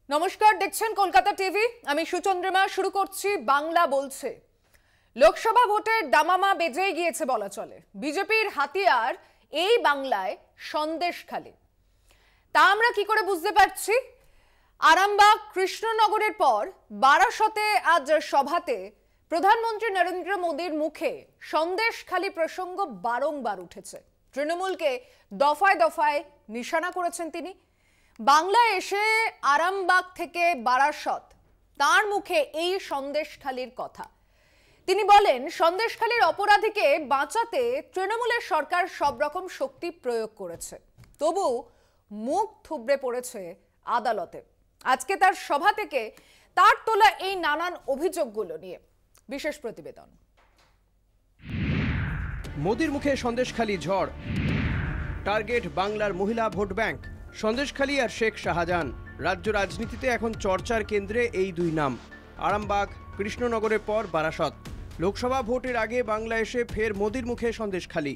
নমস্কার, দেখছেন কলকাতা টিভি। আমি সুচন্দ্রিমা। শুরু করছি বাংলা বলছে। লোকসভা ভোটের দামামা বেজেই গিয়েছে বলা চলে। বিজেপির হাতিয়ার এই বাংলায় সন্দেশখালী। তা আমরা কি করে বুঝতে পারছি? আরামবাগ কৃষ্ণনগরের পর বারাসতে আজ সভাতে প্রধানমন্ত্রী নরেন্দ্র মোদীর মুখে সন্দেশখালী প্রসঙ্গ বারংবার উঠেছে। তৃণমূলকে দফায় দফায় নিশানা করেছেন তিনি। বাংলায় এসে আরামবাগ থেকে বারাসত, তার মুখে এই সন্দেশখালীর কথা। তিনি বলেন, সন্দেশখালীর অপরাধীকে বাঁচাতে তৃণমূলের সরকার সব রকম শক্তি প্রয়োগ করেছে, তবু মুখ থুবড়ে পড়েছে আদালতে। আজকে তার সভা থেকে তার তোলা এই নানান অভিযোগগুলো নিয়ে বিশেষ প্রতিবেদন। মোদির মুখে সন্দেশখালী ঝড়, টার্গেট বাংলার মহিলা ভোট ব্যাংক। সন্দেশখালী আর শেখ শাহজাহান। রাজ্য রাজনীতিতে এখন চর্চার কেন্দ্রে এই দুই নাম। আরামবাগ কৃষ্ণনগরের পর বারাসত। লোকসভা ভোটের আগে বাংলা এসে ফের মোদির মুখে সন্দেশখালী।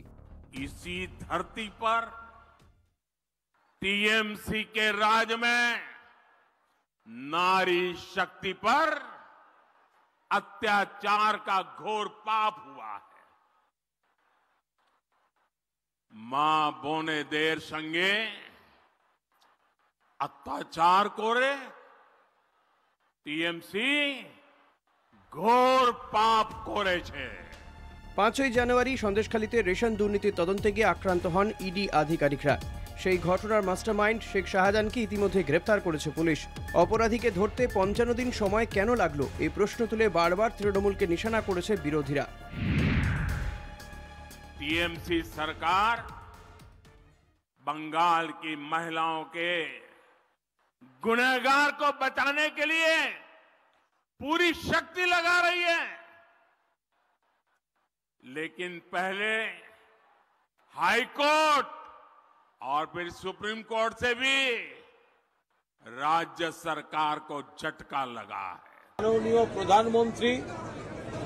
इसी धरती पर टीएमसी के राज में नारी शक्ति पर अत्याचार का घोर पाप हुआ है। मां बोने देर संगे अत्याचार करे टीएमसी घोर पाप करे छे। 5ই জানুয়ারি সন্দেশখালীতে রেশন দুর্নীতির তদন্তে গিয়ে আক্রান্ত হন ইডি আধিকারিকরা। সেই ঘটনার মাস্টারমাইন্ড শেখ শাহজাহানকে ইতিমধ্যে গ্রেপ্তার করেছে পুলিশ। অপরাধীকে ধরতে 55 দিন সময় কেন লাগলো, এই প্রশ্ন তুলে বারবার তৃণমূলকে নিশানা করেছে বিরোধীরা। टीएमसी सरकार बंगाल की महिलाओं के गुनहगार को बचाने के लिए पूरी शक्ति लगा रही है, लेकिन पहले हाई कोर्ट और फिर सुप्रीम कोर्ट से भी राज्य सरकार को झटका लगा है। माननीय प्रधानमंत्री,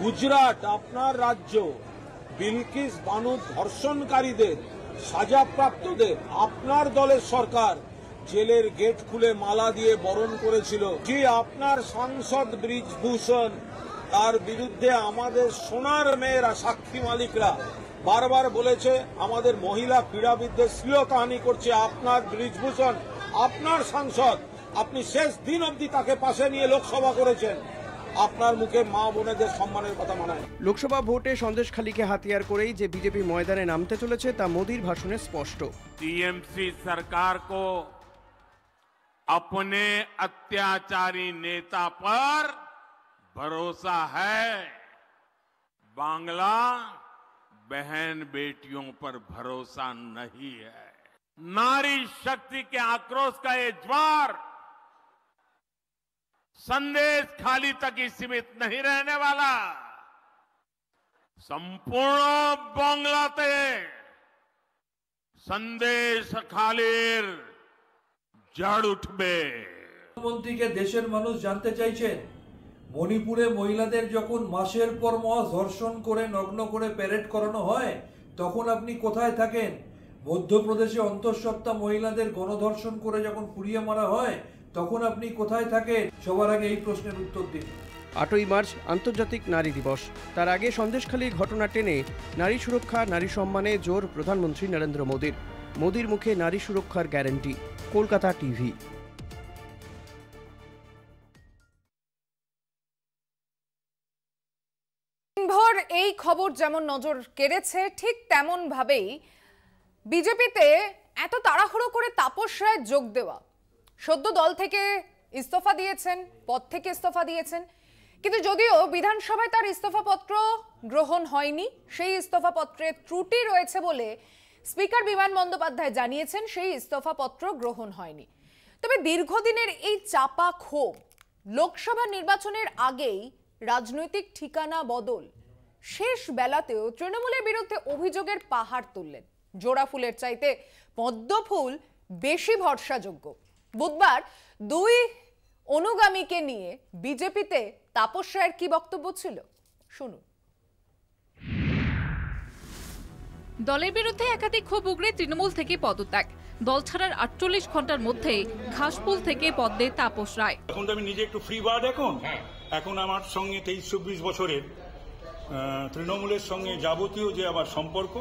गुजरात আপনার রাজ্য বিলকিস বানু ধর্ষণকারীদের সাজাপ্রাপ্তদের আপনার দলের সরকার জেলের গেট খুলে মালা দিয়ে বরণ করেছিল। যে আপনার সাংসদ ব্রিজভূষণ, তার বিরুদ্ধে আমাদের সোনার মেয়েরা সাক্ষী মালিকরা বারবার বলেছে আমাদের মহিলা ক্রীড়াবিদদের শ্লীলতাহানি করছে আপনার ব্রিজভূষণ, আপনার সাংসদ। আপনি শেষ দিন অবধি তাকে পাশে নিয়ে লোকসভা করেছেন। আপনার মুখে মা বোনেদের সম্মানের কথা মানায়। লোকসভা ভোটে সন্দেশখালীকে হাতিয়ার করেই যে বিজেপি ময়দানে নামতে চলেছে তা মোদির ভাষণে স্পষ্ট। टीएमसी सरकार को अपने अत्याचारी नेता पर भरोसा है, बांग्ला बहन बेटियों पर भरोसा नहीं है। नारी शक्ति के आक्रोश का ये ज्वार संदेशखाली तक ही सीमित नहीं रहने वाला, संपूर्ण बांग्लाते সন্দেশখালীর ঝড় উঠবে। প্রধানমন্ত্রীকে দেশের মানুষ জানতে চাইছেন, মণিপুরে মহিলাদের যখন মাসের পর মাস ধর্ষণ করে নগ্ন করে প্যারেড করানো হয় তখন আপনি কোথায় থাকেন? মধ্যপ্রদেশে অন্তঃসত্ত্বা মহিলাদের গণধর্ষণ করে যখন পুড়িয়ে মারা হয় তখন আপনি কোথায় থাকেন? সবার আগে এই প্রশ্নের উত্তর দিন। 8ই মার্চ আন্তর্জাতিক নারী দিবস। তার আগে সন্দেশখালীর ঘটনা টেনে নারী সুরক্ষা, নারী সম্মানে জোর প্রধানমন্ত্রী নরেন্দ্র মোদীর। মোদীর মুখে নারী সুরক্ষার গ্যারান্টি। কলকাতা টিভি। দিনভর এই খবর যেমন নজর কেড়েছে, ঠিক তেমন ভাবেই বিজেপিতে এত তাড়াহুড়ো করে তাপস রায় যোগ দেওয়া। সদ্য দল থেকে ইস্তফা দিয়েছেন, পদ থেকে ইস্তফা দিয়েছেন, কিন্তু যদিও বিধানসভায় তার ইস্তফাপত্র গ্রহণ হয়নি, সেই ইস্তফাপত্রে ত্রুটি রয়েছে বলে স্পিকার বিমান বন্দ্যোপাধ্যায় জানিয়েছেন সেই ইস্তফাপত্র গ্রহণ হয়নি। তবে দীর্ঘদিনের এই চাপা ক্ষোভ লোকসভা নির্বাচনের আগেই রাজনৈতিক ঠিকানা বদল। শেষ বেলাতেও তৃণমূলের বিরুদ্ধে অভিযোগের পাহাড় তুললেন। জোড়া ফুলের চাইতে পদ্ম ফুল বেশি ভরসাযোগ্য। বুধবার দুই অনুগামীকে নিয়ে বিজেপিতে তাপস রায়ের কি বক্তব্য ছিল শুনুন। দলের বিরুদ্ধে একাধিক ক্ষোভ উগরে তৃণমূল থেকে পদত্যাগ, দল ছাড়ার 48 ঘন্টার মধ্যে ঘাসপুল থেকে পদ দেয় তাপস রায়। এখন তো আমি নিজে একটু ফ্রি বার্ড, এখন আমার সঙ্গে 23-24 বছরের তৃণমূলের সঙ্গে যাবতীয় যে আমার সম্পর্ক,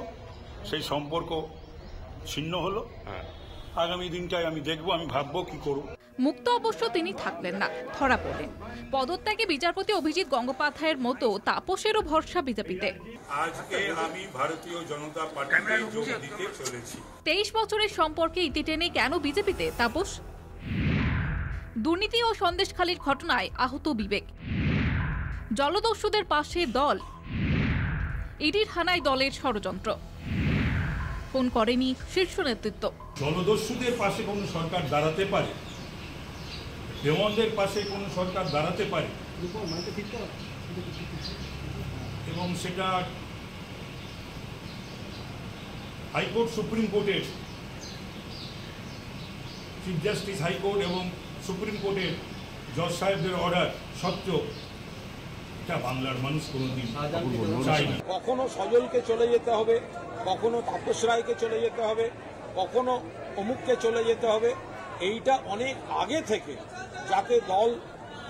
সেই সম্পর্ক ছিন্ন হলো। আগামী দিনটায় আমি দেখবো, আমি ভাববো কি করব। মুক্ত অবশ্য তিনি থাকলেন না, ধরা পড়লেন। পদত্যাগে বিচারপতি অভিজিৎ গঙ্গোপাধ্যায়ের মতো তাপসেরও ভরসা বিজেপিতে। আজকে আমি ভারতীয় জনতা পার্টিতে যোগ দিতে চলেছি। 23 বছরের সম্পর্কে ইতি টেনে কেন বিজেপিতে তাপস? দুর্নীতি ও সন্দেশখালির ঘটনায় আহত বিবেক, জলদস্যুদের পাশে দল, ইডির হানায় দলের ষড়যন্ত্র, ফোন করেনি শীর্ষ নেতৃত্ব। জলদস্যুদের পাশে কোন সরকার দাঁড়াতে পারে, দেওয়ানদের পাশে কোন সরকার দাঁড়াতে পারে, এবং সেটা হাইকোর্ট, সুপ্রিম কোর্টের চিফ জাস্টিস হাইকোর্ট এবং সুপ্রিম কোর্টের জজ সাহেবদের অর্ডার সত্ত্বেও এটা বাংলার মানুষ কোনোদিন চায়নি। কখনো সজলকে চলে যেতে হবে, কখনো তাপস রায়কে চলে যেতে হবে, কখনো অমুককে চলে যেতে হবে। এইটা অনেক আগে থেকে যাতে দল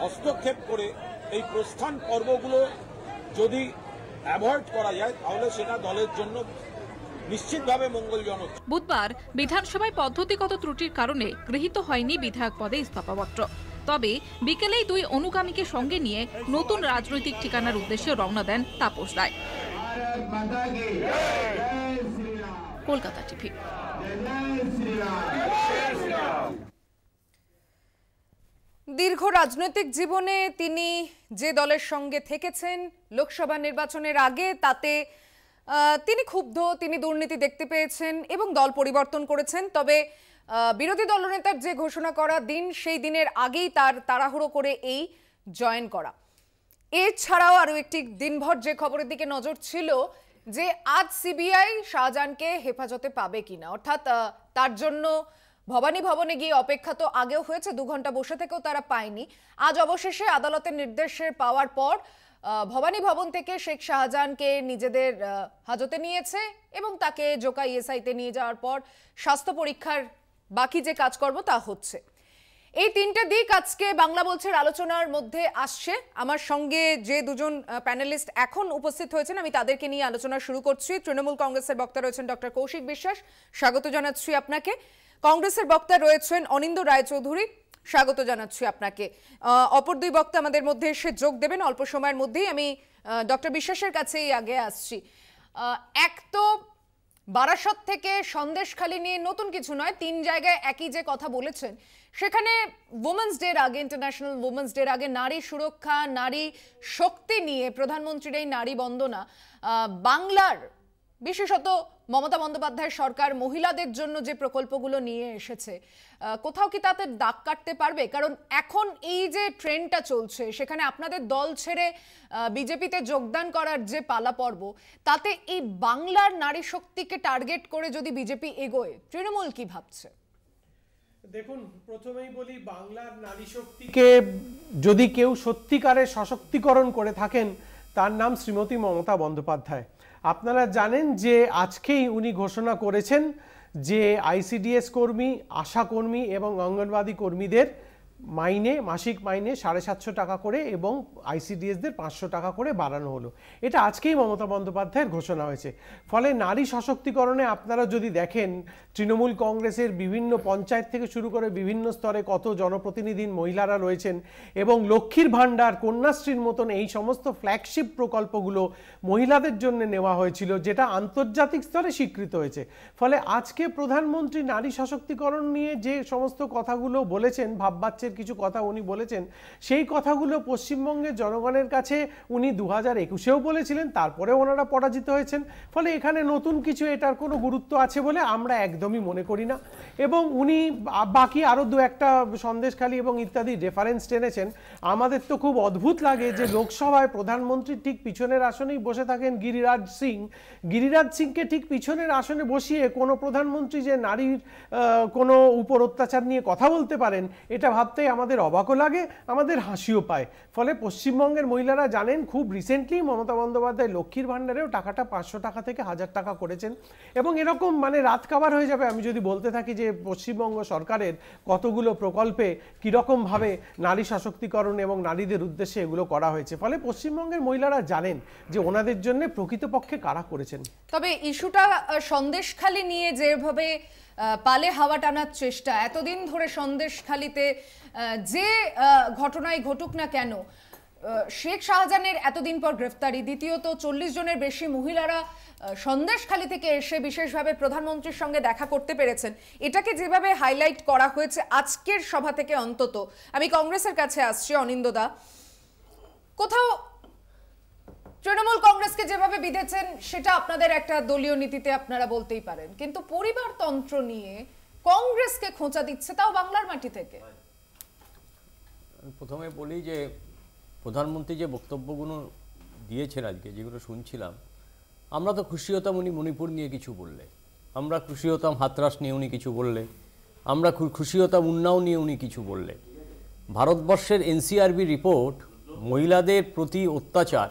হস্তক্ষেপ করে এই প্রস্থান পর্বগুলো যদি অ্যাভয়েড করা যায়, তাহলে সেটা দলের জন্য নিশ্চিতভাবে মঙ্গলজনক। বুধবার বিধানসভায় পদ্ধতিগত ত্রুটির কারণে গৃহীত হয়নি বিধায়ক পদে ইস্তফাপত্র। তবে বিকেলেই দুই অনুগামীকে সঙ্গে নিয়ে নতুন রাজনৈতিক ঠিকানার উদ্দেশ্যে রওনা দেন তাপস রায়। কলকাতা টিভি। দীর্ঘ রাজনৈতিক জীবনে তিনি যে দলের সঙ্গে থেকেছেন লোকসভা নির্বাচনের আগে, তাতে তিনি ক্ষুব্ধ, তিনি দুর্নীতি দেখতে পেয়েছেন এবং দল পরিবর্তন করেছেন। তবে বিরোধী দলনেতার যে ঘোষণা করা দিন, সেই দিনের আগেই তার তাড়াহুড়ো করে এই জয়েন করা। এছাড়াও আরও একটি দিনভর যে খবরের দিকে নজর ছিল যে আজ সিবিআই শাহজাহানকে হেফাজতে পাবে কিনা, অর্থাৎ তার জন্য ভবানী ভবনে গিয়ে অপেক্ষা তো আগেও হয়েছে, 2 ঘন্টা বসে থেকেও তারা পায়নি। আজ অবশেষে আদালতের নির্দেশের পাওয়ার পর ভবানী ভবন থেকে শেখ শাহজাহানকে নিজেদের হাজতে নিয়েছে এবং তাকে জোকা ইএসআইতে নিয়ে যাওয়ার পর স্বাস্থ্য পরীক্ষার বাকি যে কাজকর্ম তা হচ্ছে। এই তিনটে দিক আজকে বাংলা বলছের আলোচনার মধ্যে আসছে। আমার সঙ্গে যে দুজন প্যানেলিস্ট এখন উপস্থিত হয়েছেন, আমি তাদেরকে নিয়ে আলোচনা শুরু করছি। তৃণমূল কংগ্রেসের বক্তা রয়েছেন ডক্টর কৌশিক বিশ্বাস, স্বাগত জানাচ্ছি আপনাকে। কংগ্রেসের বক্তা রয়েছেন অনিন্দ্য রায়চৌধুরী, স্বাগত জানাচ্ছি আপনাকে। অপর দুই বক্তা আমাদের মধ্যে এসে যোগ দেবেন অল্প সময়ের মধ্যেই। আমি ডক্টর বিশ্বাসের কাছেই আগে আসছি। এক তো বারাসত থেকে সন্দেশখালি নিয়ে নতুন কিছু নয়, 3 জায়গায় একই যে কথা বলেছেন, সেখানে উমেন্স ডের আগে, ইন্টারন্যাশনাল উমেন্স ডের আগে নারী সুরক্ষা, নারী শক্তি নিয়ে প্রধানমন্ত্রীর এই নারী বন্দনা, বাংলার বিশেষত মমতা বন্দ্যোপাধ্যায়ের সরকার মহিলাদের জন্য যে প্রকল্পগুলো নিয়ে এসেছে, কোথাও কি তাতে দাগ কাটতে পারবে? কারণ এখন এই যে ট্রেন্ডটা চলছে, সেখানে আপনাদের দল ছেড়ে বিজেপিতে যোগদান করার যে পালা পর্ব, তাতে এই বাংলার নারী শক্তিকে টার্গেট করে যদি বিজেপি এগোয়, তৃণমূল কি ভাবছে? দেখুন, প্রথমেই বলি, বাংলার নারী শক্তিকে যদি কেউ সত্যিকারের সশক্তিকরণ করে থাকেন, তার নাম শ্রীমতী মমতা বন্দ্যোপাধ্যায়। আপনারা জানেন যে আজকেই উনি ঘোষণা করেছেন যে আইসিডিএস কর্মী, আশা কর্মী এবং অঙ্গনওয়াড়ি কর্মীদের মাইনে, মাসিক মাইনে 750 টাকা করে এবং আইসিডিএসদের 500 টাকা করে বাড়ানো হলো। এটা আজকেই মমতা বন্দ্যোপাধ্যায়ের ঘোষণা হয়েছে। ফলে নারী সশক্তিকরণে আপনারা যদি দেখেন, তৃণমূল কংগ্রেসের বিভিন্ন পঞ্চায়েত থেকে শুরু করে বিভিন্ন স্তরে কত জনপ্রতিনিধি মহিলারা রয়েছেন এবং লক্ষ্মীর ভাণ্ডার, কন্যাশ্রীর মতন এই সমস্ত ফ্ল্যাগশিপ প্রকল্পগুলো মহিলাদের জন্য নেওয়া হয়েছিল, যেটা আন্তর্জাতিক স্তরে স্বীকৃত হয়েছে। ফলে আজকে প্রধানমন্ত্রী নারী সশক্তিকরণ নিয়ে যে সমস্ত কথাগুলো বলেছেন, ভাববাচ্চের কিছু কথা উনি বলেছেন, সেই কথাগুলো পশ্চিমবঙ্গের জনগণের কাছে উনি 2021-এও বলেছিলেন, তারপরে ওনারা পরাজিত হয়েছেন। ফলে এখানে নতুন কিছু এটার কোনো গুরুত্ব আছে বলে আমরা একদমই মনে করি না। এবং উনি বাকি আরও 2-1টা সন্দেশখালি এবং ইত্যাদি রেফারেন্স টেনেছেন। আমাদের তো খুব অদ্ভুত লাগে যে লোকসভায় প্রধানমন্ত্রীর ঠিক পিছনের আসনেই বসে থাকেন গিরিরাজ সিং। গিরিরাজ সিংকে ঠিক পিছনের আসনে বসিয়ে কোনো প্রধানমন্ত্রী যে নারীর কোনো উপর অত্যাচার নিয়ে কথা বলতে পারেন, এটা ভাবতে ভাবতে আমাদের অবাকও লাগে, আমাদের হাসিও পায়। ফলে পশ্চিমবঙ্গের মহিলারা জানেন খুব রিসেন্টলি মমতা বন্দ্যোপাধ্যায় লক্ষ্মীর ভাণ্ডারেও টাকাটা 500 টাকা থেকে 1000 টাকা করেছেন। এবং এরকম মানে রাত কাবার হয়ে যাবে আমি যদি বলতে থাকি যে পশ্চিমবঙ্গ সরকারের কতগুলো প্রকল্পে কীরকমভাবে নারী সশক্তিকরণ এবং নারীদের উদ্দেশ্যে এগুলো করা হয়েছে। ফলে পশ্চিমবঙ্গের মহিলারা জানেন যে ওনাদের জন্য প্রকৃতপক্ষে কারা করেছেন। তবে ইস্যুটা সন্দেশখালি নিয়ে যেভাবে পালে হাওয়া টানার চেষ্টা, এতদিন ধরে সন্দেশখালিতে যে ঘটনাই ঘটুক না কেন, শেখ শাহজাহানের এতদিন পর গ্রেফতারি, দ্বিতীয়ত 40 জনের বেশি মহিলারা সন্দেশখালি থেকে এসে বিশেষভাবে প্রধানমন্ত্রীর সঙ্গে দেখা করতে পেরেছেন, এটাকে যেভাবে হাইলাইট করা হয়েছে আজকের সভা থেকে, অন্তত আমি কংগ্রেসের কাছে আসছি অনিন্দদা, কোথাও তৃণমূল কংগ্রেসকে যেভাবে বিধেছেন সেটা আপনাদের একটা দলীয় নীতিতে আপনারা বলতেই পারেন, কিন্তু পরিবারতন্ত্র নিয়ে কংগ্রেসকে খোঁচা দিচ্ছে, তাও বাংলার মাটি থেকে। প্রথমে বলি যে প্রধানমন্ত্রী যে বক্তব্যগুলো দিয়েছেন আজকে, যেগুলো শুনছিলাম, আমরা তো খুশি হতাম উনি মণিপুর নিয়ে কিছু বললে, আমরা খুশি হতাম হাতরাস নিয়ে উনি কিছু বললে, আমরা খুশি হতাম উন্নাও নিয়ে উনি কিছু বললে। ভারতবর্ষের এনসিআরবি রিপোর্ট মহিলাদের প্রতি অত্যাচার,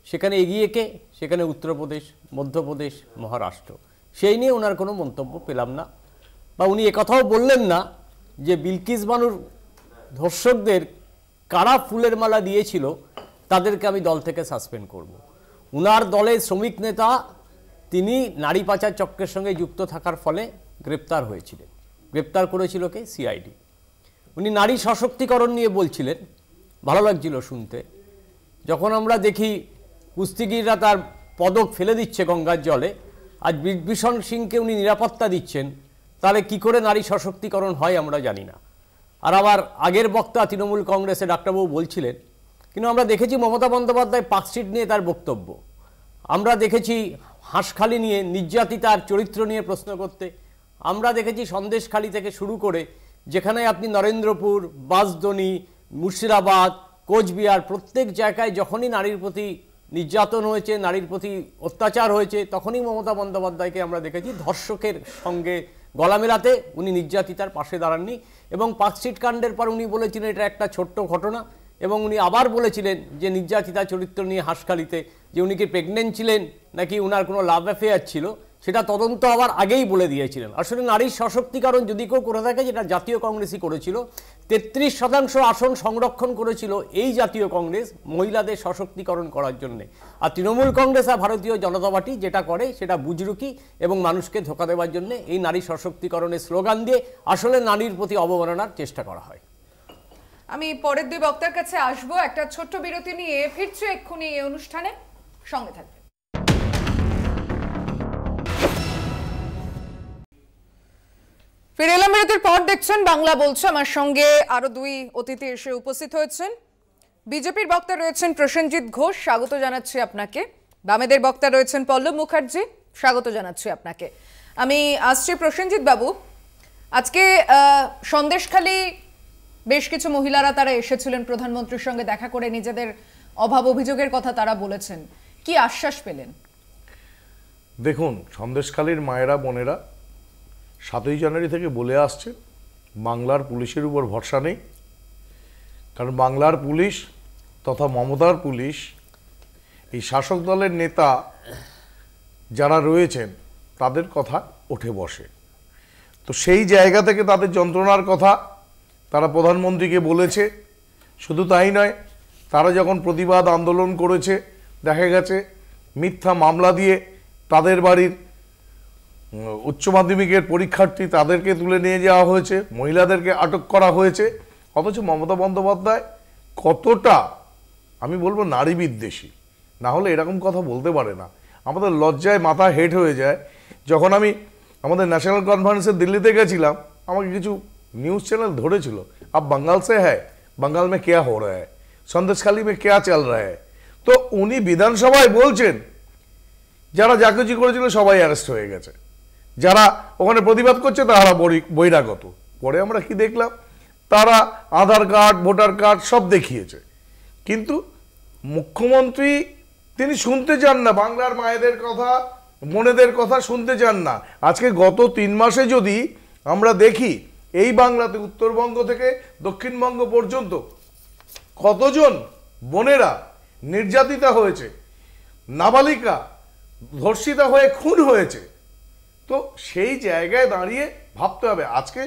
সেখানে এগিয়ে কে? সেখানে উত্তরপ্রদেশ, মধ্যপ্রদেশ, মহারাষ্ট্র। সেই নিয়ে ওনার কোনো মন্তব্য পেলাম না। বা উনি একথাও বললেন না যে বিলকিস বানুর ধর্ষকদের কারা ফুলের মালা দিয়েছিল তাদেরকে আমি দল থেকে সাসপেন্ড করব। উনার দলের শ্রমিক নেতা তিনি নারী পাচার চক্রের সঙ্গে যুক্ত থাকার ফলে গ্রেপ্তার হয়েছিলেন। গ্রেপ্তার করেছিল কে? সিআইডি। উনি নারী সশক্তিকরণ নিয়ে বলছিলেন, ভালো লাগছিল শুনতে। যখন আমরা দেখি কুস্তিগিররা তার পদক ফেলে দিচ্ছে গঙ্গার জলে, আজ বিভীষণ সিংকে উনি নিরাপত্তা দিচ্ছেন, তাহলে কি করে নারী সশক্তিকরণ হয় আমরা জানি না। আর আবার আগের বক্তা তৃণমূল কংগ্রেসের ডাক্তারবাবু বলছিলেন, কিন্তু আমরা দেখেছি মমতা বন্দ্যোপাধ্যায় পার্কস্ট্রিট নিয়ে তার বক্তব্য, আমরা দেখেছি হাঁসখালি নিয়ে, নির্যাতিতার চরিত্র নিয়ে প্রশ্ন করতে, আমরা দেখেছি সন্দেশখালি থেকে শুরু করে যেখানে আপনি নরেন্দ্রপুর, বাঁশদ্রোণী, মুর্শিদাবাদ, কোচবিহার, প্রত্যেক জায়গায় যখনই নারীর প্রতি নির্যাতন হয়েছে, নারীর প্রতি অত্যাচার হয়েছে, তখনই মমতা বন্দ্যোপাধ্যায়কে আমরা দেখেছি ধর্ষকের সঙ্গে গলা মেলাতে। উনি নির্যাতিতার পাশে দাঁড়াননি। এবং পার্কস্ট্রিট কাণ্ডের পর উনি বলেছিলেন এটা একটা ছোট্ট ঘটনা, এবং উনি আবার বলেছিলেন যে নির্যাতিতা চরিত্র নিয়ে হাঁসখালিতে, যে উনি কি প্রেগনেন্ট ছিলেন নাকি উনার কোনো লাভ অ্যাফেয়ার ছিল সেটা তদন্ত হওয়ার আগেই বলে দিয়েছিলেন। আসলে নারীর সশক্তিকরণ যদি কেউ করে থাকে, যেটা জাতীয় কংগ্রেসই করেছিল, 33% আসন সংরক্ষণ করেছিল এই জাতীয় কংগ্রেস মহিলাদের সশক্তিকরণ করার জন্যে। আর তৃণমূল কংগ্রেস আর ভারতীয় জনতা পার্টি যেটা করে সেটা বুজরুকি এবং মানুষকে ধোঁকা দেওয়ার জন্যে এই নারী সশক্তিকরণের স্লোগান দিয়ে আসলে নারীর প্রতি অবমাননার চেষ্টা করা হয়। আমি পরের দুই বক্তার কাছে আসবো, একটা ছোট্ট বিরতি নিয়ে ফিরছি এক্ষুনি এই অনুষ্ঠানে, সঙ্গে থাকবে। ফিরে এলাম বিরতির পর, দেখছেন বাংলা বলছে। আমার সঙ্গে আরো দুই অতিথি এসে উপস্থিত হয়েছেন। বিজেপির বক্তা রয়েছেন প্রসেনজিৎ ঘোষ, স্বাগত জানাচ্ছি আপনাকে। বামেদের বক্তা রয়েছেন পল্লব মুখার্জি, স্বাগত জানাচ্ছি আপনাকে। আমি আসছি প্রসেনজিৎ বাবু, আজকে সন্দেশখালি বেশ কিছু মহিলারা তারা এসেছিলেন প্রধানমন্ত্রীর সঙ্গে দেখা করে, নিজেদের অভাব অভিযোগের কথা তারা বলেছেন, কি আশ্বাস পেলেন? দেখুন, সন্দেশখালির মায়েরা বোনেরা 7ই জানুয়ারি থেকে বলে আসছে বাংলার পুলিশের উপর ভরসা নেই, কারণ বাংলার পুলিশ তথা মমতার পুলিশ, এই শাসক দলের নেতা যারা রয়েছেন তাদের কথা ওঠে বসে। তো সেই জায়গা থেকে তাদের যন্ত্রণার কথা তারা প্রধানমন্ত্রীকে বলেছে। শুধু তাই নয়, তারা যখন প্রতিবাদ আন্দোলন করেছে, দেখা গেছে মিথ্যা মামলা দিয়ে তাদের বাড়ির উচ্চ মাধ্যমিকের পরীক্ষার্থী তাদেরকে তুলে নিয়ে যাওয়া হয়েছে, মহিলাদেরকে আটক করা হয়েছে। অথচ মমতা বন্দ্যোপাধ্যায় কতটা, আমি বলবো, নারী বিদ্বেষী, না হলে এরকম কথা বলতে পারে না। আমাদের লজ্জায় মাথা হেট হয়ে যায়। যখন আমি আমাদের ন্যাশনাল কনফারেন্সে দিল্লিতে গেছিলাম, আমাকে কিছু নিউজ চ্যানেল ধরেছিল, আপ बंगाल से है, बंगाल में क्या हो रहा है, সন্দেশখালি में क्या चल रहा है। তো উনি বিধানসভায় বলছেন যারা যা কিছু করেছিল সবাই অ্যারেস্ট হয়ে গেছে, যারা ওখানে প্রতিবাদ করছে তারা বহিরাগত। পরে আমরা কি দেখলাম, তারা আধার কার্ড, ভোটার কার্ড সব দেখিয়েছে। কিন্তু মুখ্যমন্ত্রী তিনি শুনতে চান না, বাংলার মায়েদের কথা, বোনেদের কথা শুনতে চান না। আজকে গত 3 মাসে যদি আমরা দেখি, এই বাংলাতে উত্তরবঙ্গ থেকে দক্ষিণবঙ্গ পর্যন্ত কতজন বোনেরা নির্যাতিতা হয়েছে, নাবালিকা ধর্ষিতা হয়ে খুন হয়েছে। তো সেই জায়গায় দাঁড়িয়ে ভাবতে হবে। আজকে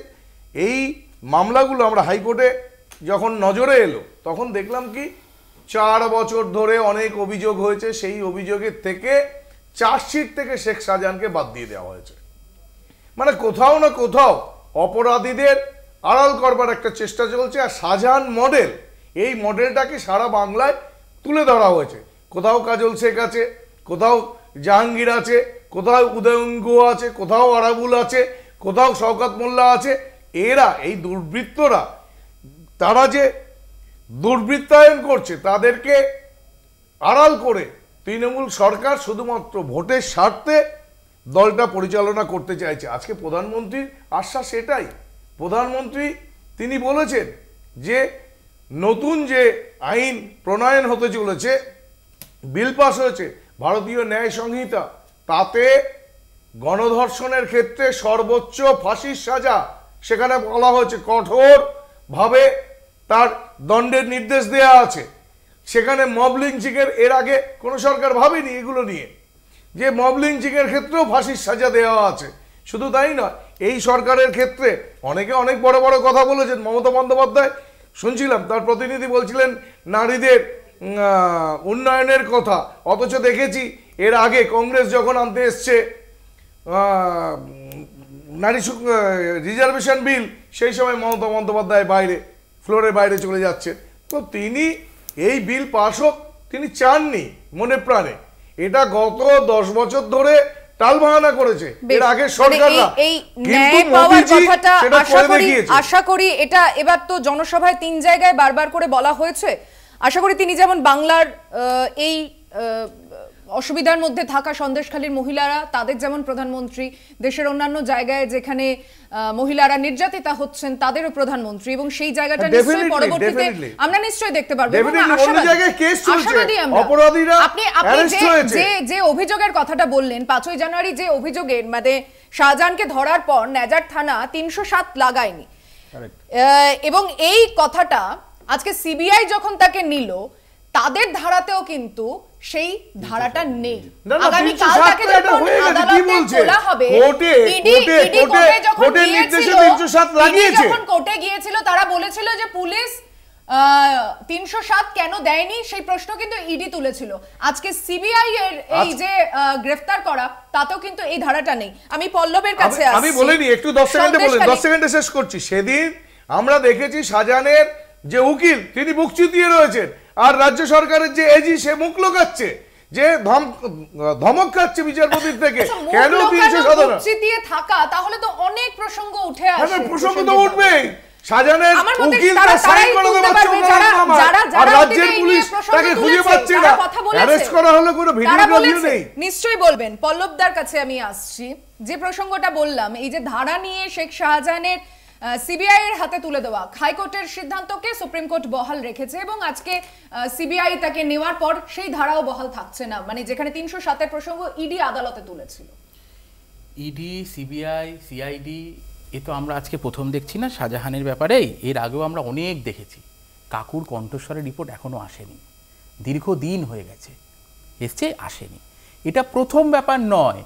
এই মামলাগুলো আমরা হাইকোর্টে যখন নজরে এলো তখন দেখলাম কি 4 বছর ধরে অনেক অভিযোগ হয়েছে, সেই অভিযোগের থেকে চার্জশিট থেকে শেখ শাহজাহানকে বাদ দিয়ে দেওয়া হয়েছে। মানে কোথাও না কোথাও অপরাধীদের আড়াল করবার একটা চেষ্টা চলছে। আর শাহজাহান মডেল, এই মডেলটাকে সারা বাংলায় তুলে ধরা হয়েছে। কোথাও কাজল শেখ আছে, কোথাও জাহাঙ্গীর আছে, কোথাও উদয়ন গুহ আছে, কোথাও আরাবুল আছে, কোথাও শওকত মোল্লা আছে। এরা এই দুর্বৃত্তরা, তারা যে দুর্বৃত্তায়ন করছে তাদেরকে আড়াল করে তৃণমূল সরকার শুধুমাত্র ভোটের স্বার্থে দলটা পরিচালনা করতে চাইছে। আজকে প্রধানমন্ত্রীর আশ্বাস এটাই। প্রধানমন্ত্রী তিনি বলেছেন যে নতুন যে আইন প্রণয়ন হতে চলেছে, বিল পাস হয়েছে ভারতীয় ন্যায় সংহিতা, তাতে গণধর্ষণের ক্ষেত্রে সর্বোচ্চ ফাঁসির সাজা সেখানে বলা হয়েছে, কঠোরভাবে তার দণ্ডের নির্দেশ দেওয়া আছে। সেখানে মব লিঞ্চিংয়ের এর আগে কোনো সরকার ভাবেনি এগুলো নিয়ে, যে মব লিঞ্চিংয়ের ক্ষেত্রেও ফাঁসির সাজা দেওয়া আছে। শুধু তাই নয়, এই সরকারের ক্ষেত্রে অনেকে অনেক বড় বড় কথা বলেছেন। মমতা বন্দ্যোপাধ্যায় শুনছিলাম তার প্রতিনিধি বলছিলেন নারীদের উন্নয়নের কথা, অথচ দেখেছি এর আগে কংগ্রেস যখন আনতে এসছে নারী রিজার্ভেশন বিল, সেই সময় মমতা বন্দ্যোপাধ্যায় বাইরে, ফ্লোরের বাইরে চলে যাচ্ছে। তো তিনি এই বিল পাস হোক তিনি চাননি মনে প্রাণে। এটা গত 10 বছর ধরে টালবাহানা করেছে এর আগে সরকাররা। কিন্তু মোদিজি সেটা করে দেখিয়েছে। আশা করি এটা এবার তো জনসভায় 3 জায়গায় বারবার করে বলা হয়েছে। আশা করি তিনি যেমন বাংলার এই অসুবিধার মধ্যে থাকা সন্দেশখালীর মহিলারা, তাদের যেমন প্রধানমন্ত্রী, দেশের অন্যান্য জায়গায় যেখানে মহিলারা নির্যাতিতা হচ্ছেন তাদেরও প্রধানমন্ত্রী, এবং সেই জায়গাটা নিশ্চয়ই পরবর্তীতে আমরা নিশ্চয়ই দেখতে পারবো। আপনি যে অভিযোগের কথাটা বললেন, 5ই জানুয়ারি যে অভিযোগের মানে শাহজাহানকে ধরার পর নেজার থানা 307 লাগায়নি, এবং এই কথাটা আজকে সিবিআই যখন তাকে নিল তাদের ধারাতেও কিন্তু সেই ধারাটা নেই। আগামী কাল তাকে যখন আদালতে তোলা হবে, ইডি কোর্টে যখন কোর্টে গিয়েছিল তারা বলেছিল যে পুলিশ 307 কেন দেয়নি, সেই প্রশ্ন কিন্তু ইডি তুলেছিল। আজকে সিবিআই এর এই যে গ্রেফতার করা, তাতেও কিন্তু এই ধারাটা নেই। আমি পল্লবের কাছে আসছি। আমি বলিনি, একটু 10 সেকেন্ডে বলেন, 10 সেকেন্ডে শেষ করছি। সেদিন আমরা দেখেছি শাহজাহানের যে উকিল তিনি বুক চিতিয়ে রয়েছেন, আর রাজ্য সরকারের যে এজি সে মুখ লোকাচ্ছে, যে ধমক খাচ্ছে বিচারপতির থেকে। কেন 317 চিতিয়ে থাকা? তাহলে তো অনেক প্রসঙ্গ উঠে আসে। প্রসঙ্গ তো উঠবেই। শাহজাহানের উকিল তার সাইন করে দেওয়ার আর রাজ্যের পুলিশ তাকে খুঁজে পাচ্ছে না, অ্যারেস্ট করা হলো, কোনো ভিডিও নেই। নিশ্চয়ই বলবেন। পল্লবদার কাছে আমি আসছি। যে প্রসঙ্গটা বললাম, এই যে ধারা নিয়ে শেখ শাহজাহানের সিবিআই এর হাতে তুলে দেওয়া, হাইকোর্টের সিদ্ধান্তকে সুপ্রিম কোর্ট বহাল রেখেছে, এবং আজকে সিবিআই তাকে নেওয়ার পর সেই ধারাও বহাল থাকছে না, মানে যেখানে 307 এর প্রসঙ্গ ইডি আদালতে তুলেছিল। ইডি, সিবিআই, সিআইডি, এ তো আমরা আজকে প্রথম দেখছি না শাহজাহানের ব্যাপারে। এর আগেও আমরা অনেক দেখেছি। কাকুর কণ্ঠস্বরের রিপোর্ট এখনো আসেনি, দীর্ঘদিন হয়ে গেছে, এসছে আসেনি। এটা প্রথম ব্যাপার নয়।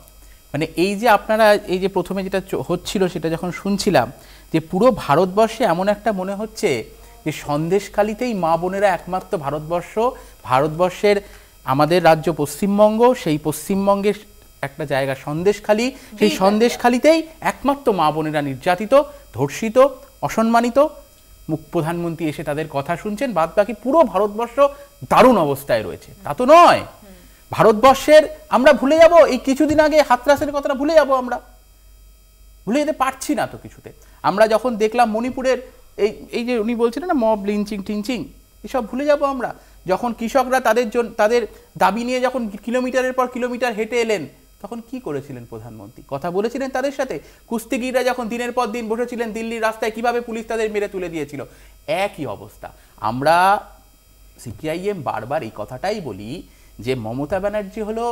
মানে এই যে আপনারা এই যে প্রথমে যেটা হচ্ছিল সেটা যখন শুনছিলাম, যে পুরো ভারতবর্ষে এমন একটা মনে হচ্ছে যে সন্দেশখালীতেই মা বোনেরা একমাত্র ভারতবর্ষের আমাদের রাজ্য পশ্চিমবঙ্গ, সেই পশ্চিমবঙ্গের একটা জায়গা সন্দেশখালী, সেই সন্দেশখালীতেই একমাত্র মা বোনেরা নির্যাতিত, ধর্ষিত, অসম্মানিত। প্রধানমন্ত্রী এসে তাদের কথা শুনছেন, বাদ বাকি পুরো ভারতবর্ষ দারুণ অবস্থায় রয়েছে। তা তো নয়। ভারতবর্ষের আমরা ভুলে যাব, এই কিছুদিন আগে হাতরাসের কথাটা ভুলে যাব, আমরা ভুলে যেতে পারছি না তো কিছুতে। আমরা যখন দেখলাম মণিপুরের এই যে উনি বলছিলেন না মব লিঞ্চিং টিঞ্চিং, এসব ভুলে যাব আমরা। যখন কৃষকরা তাদের দাবি নিয়ে যখন কিলোমিটারের পর কিলোমিটার হেঁটে এলেন, তখন কি করেছিলেন প্রধানমন্ত্রী? কথা বলেছিলেন তাদের সাথে। কুস্তিগিররা যখন দিনের পর দিন বসেছিলেন দিল্লির রাস্তায়, কিভাবে পুলিশ তাদের মেরে তুলে দিয়েছিল, একই অবস্থা। আমরা সিপিআইএম বারবার এই কথাটাই বলি যে মমতা ব্যানার্জি হলো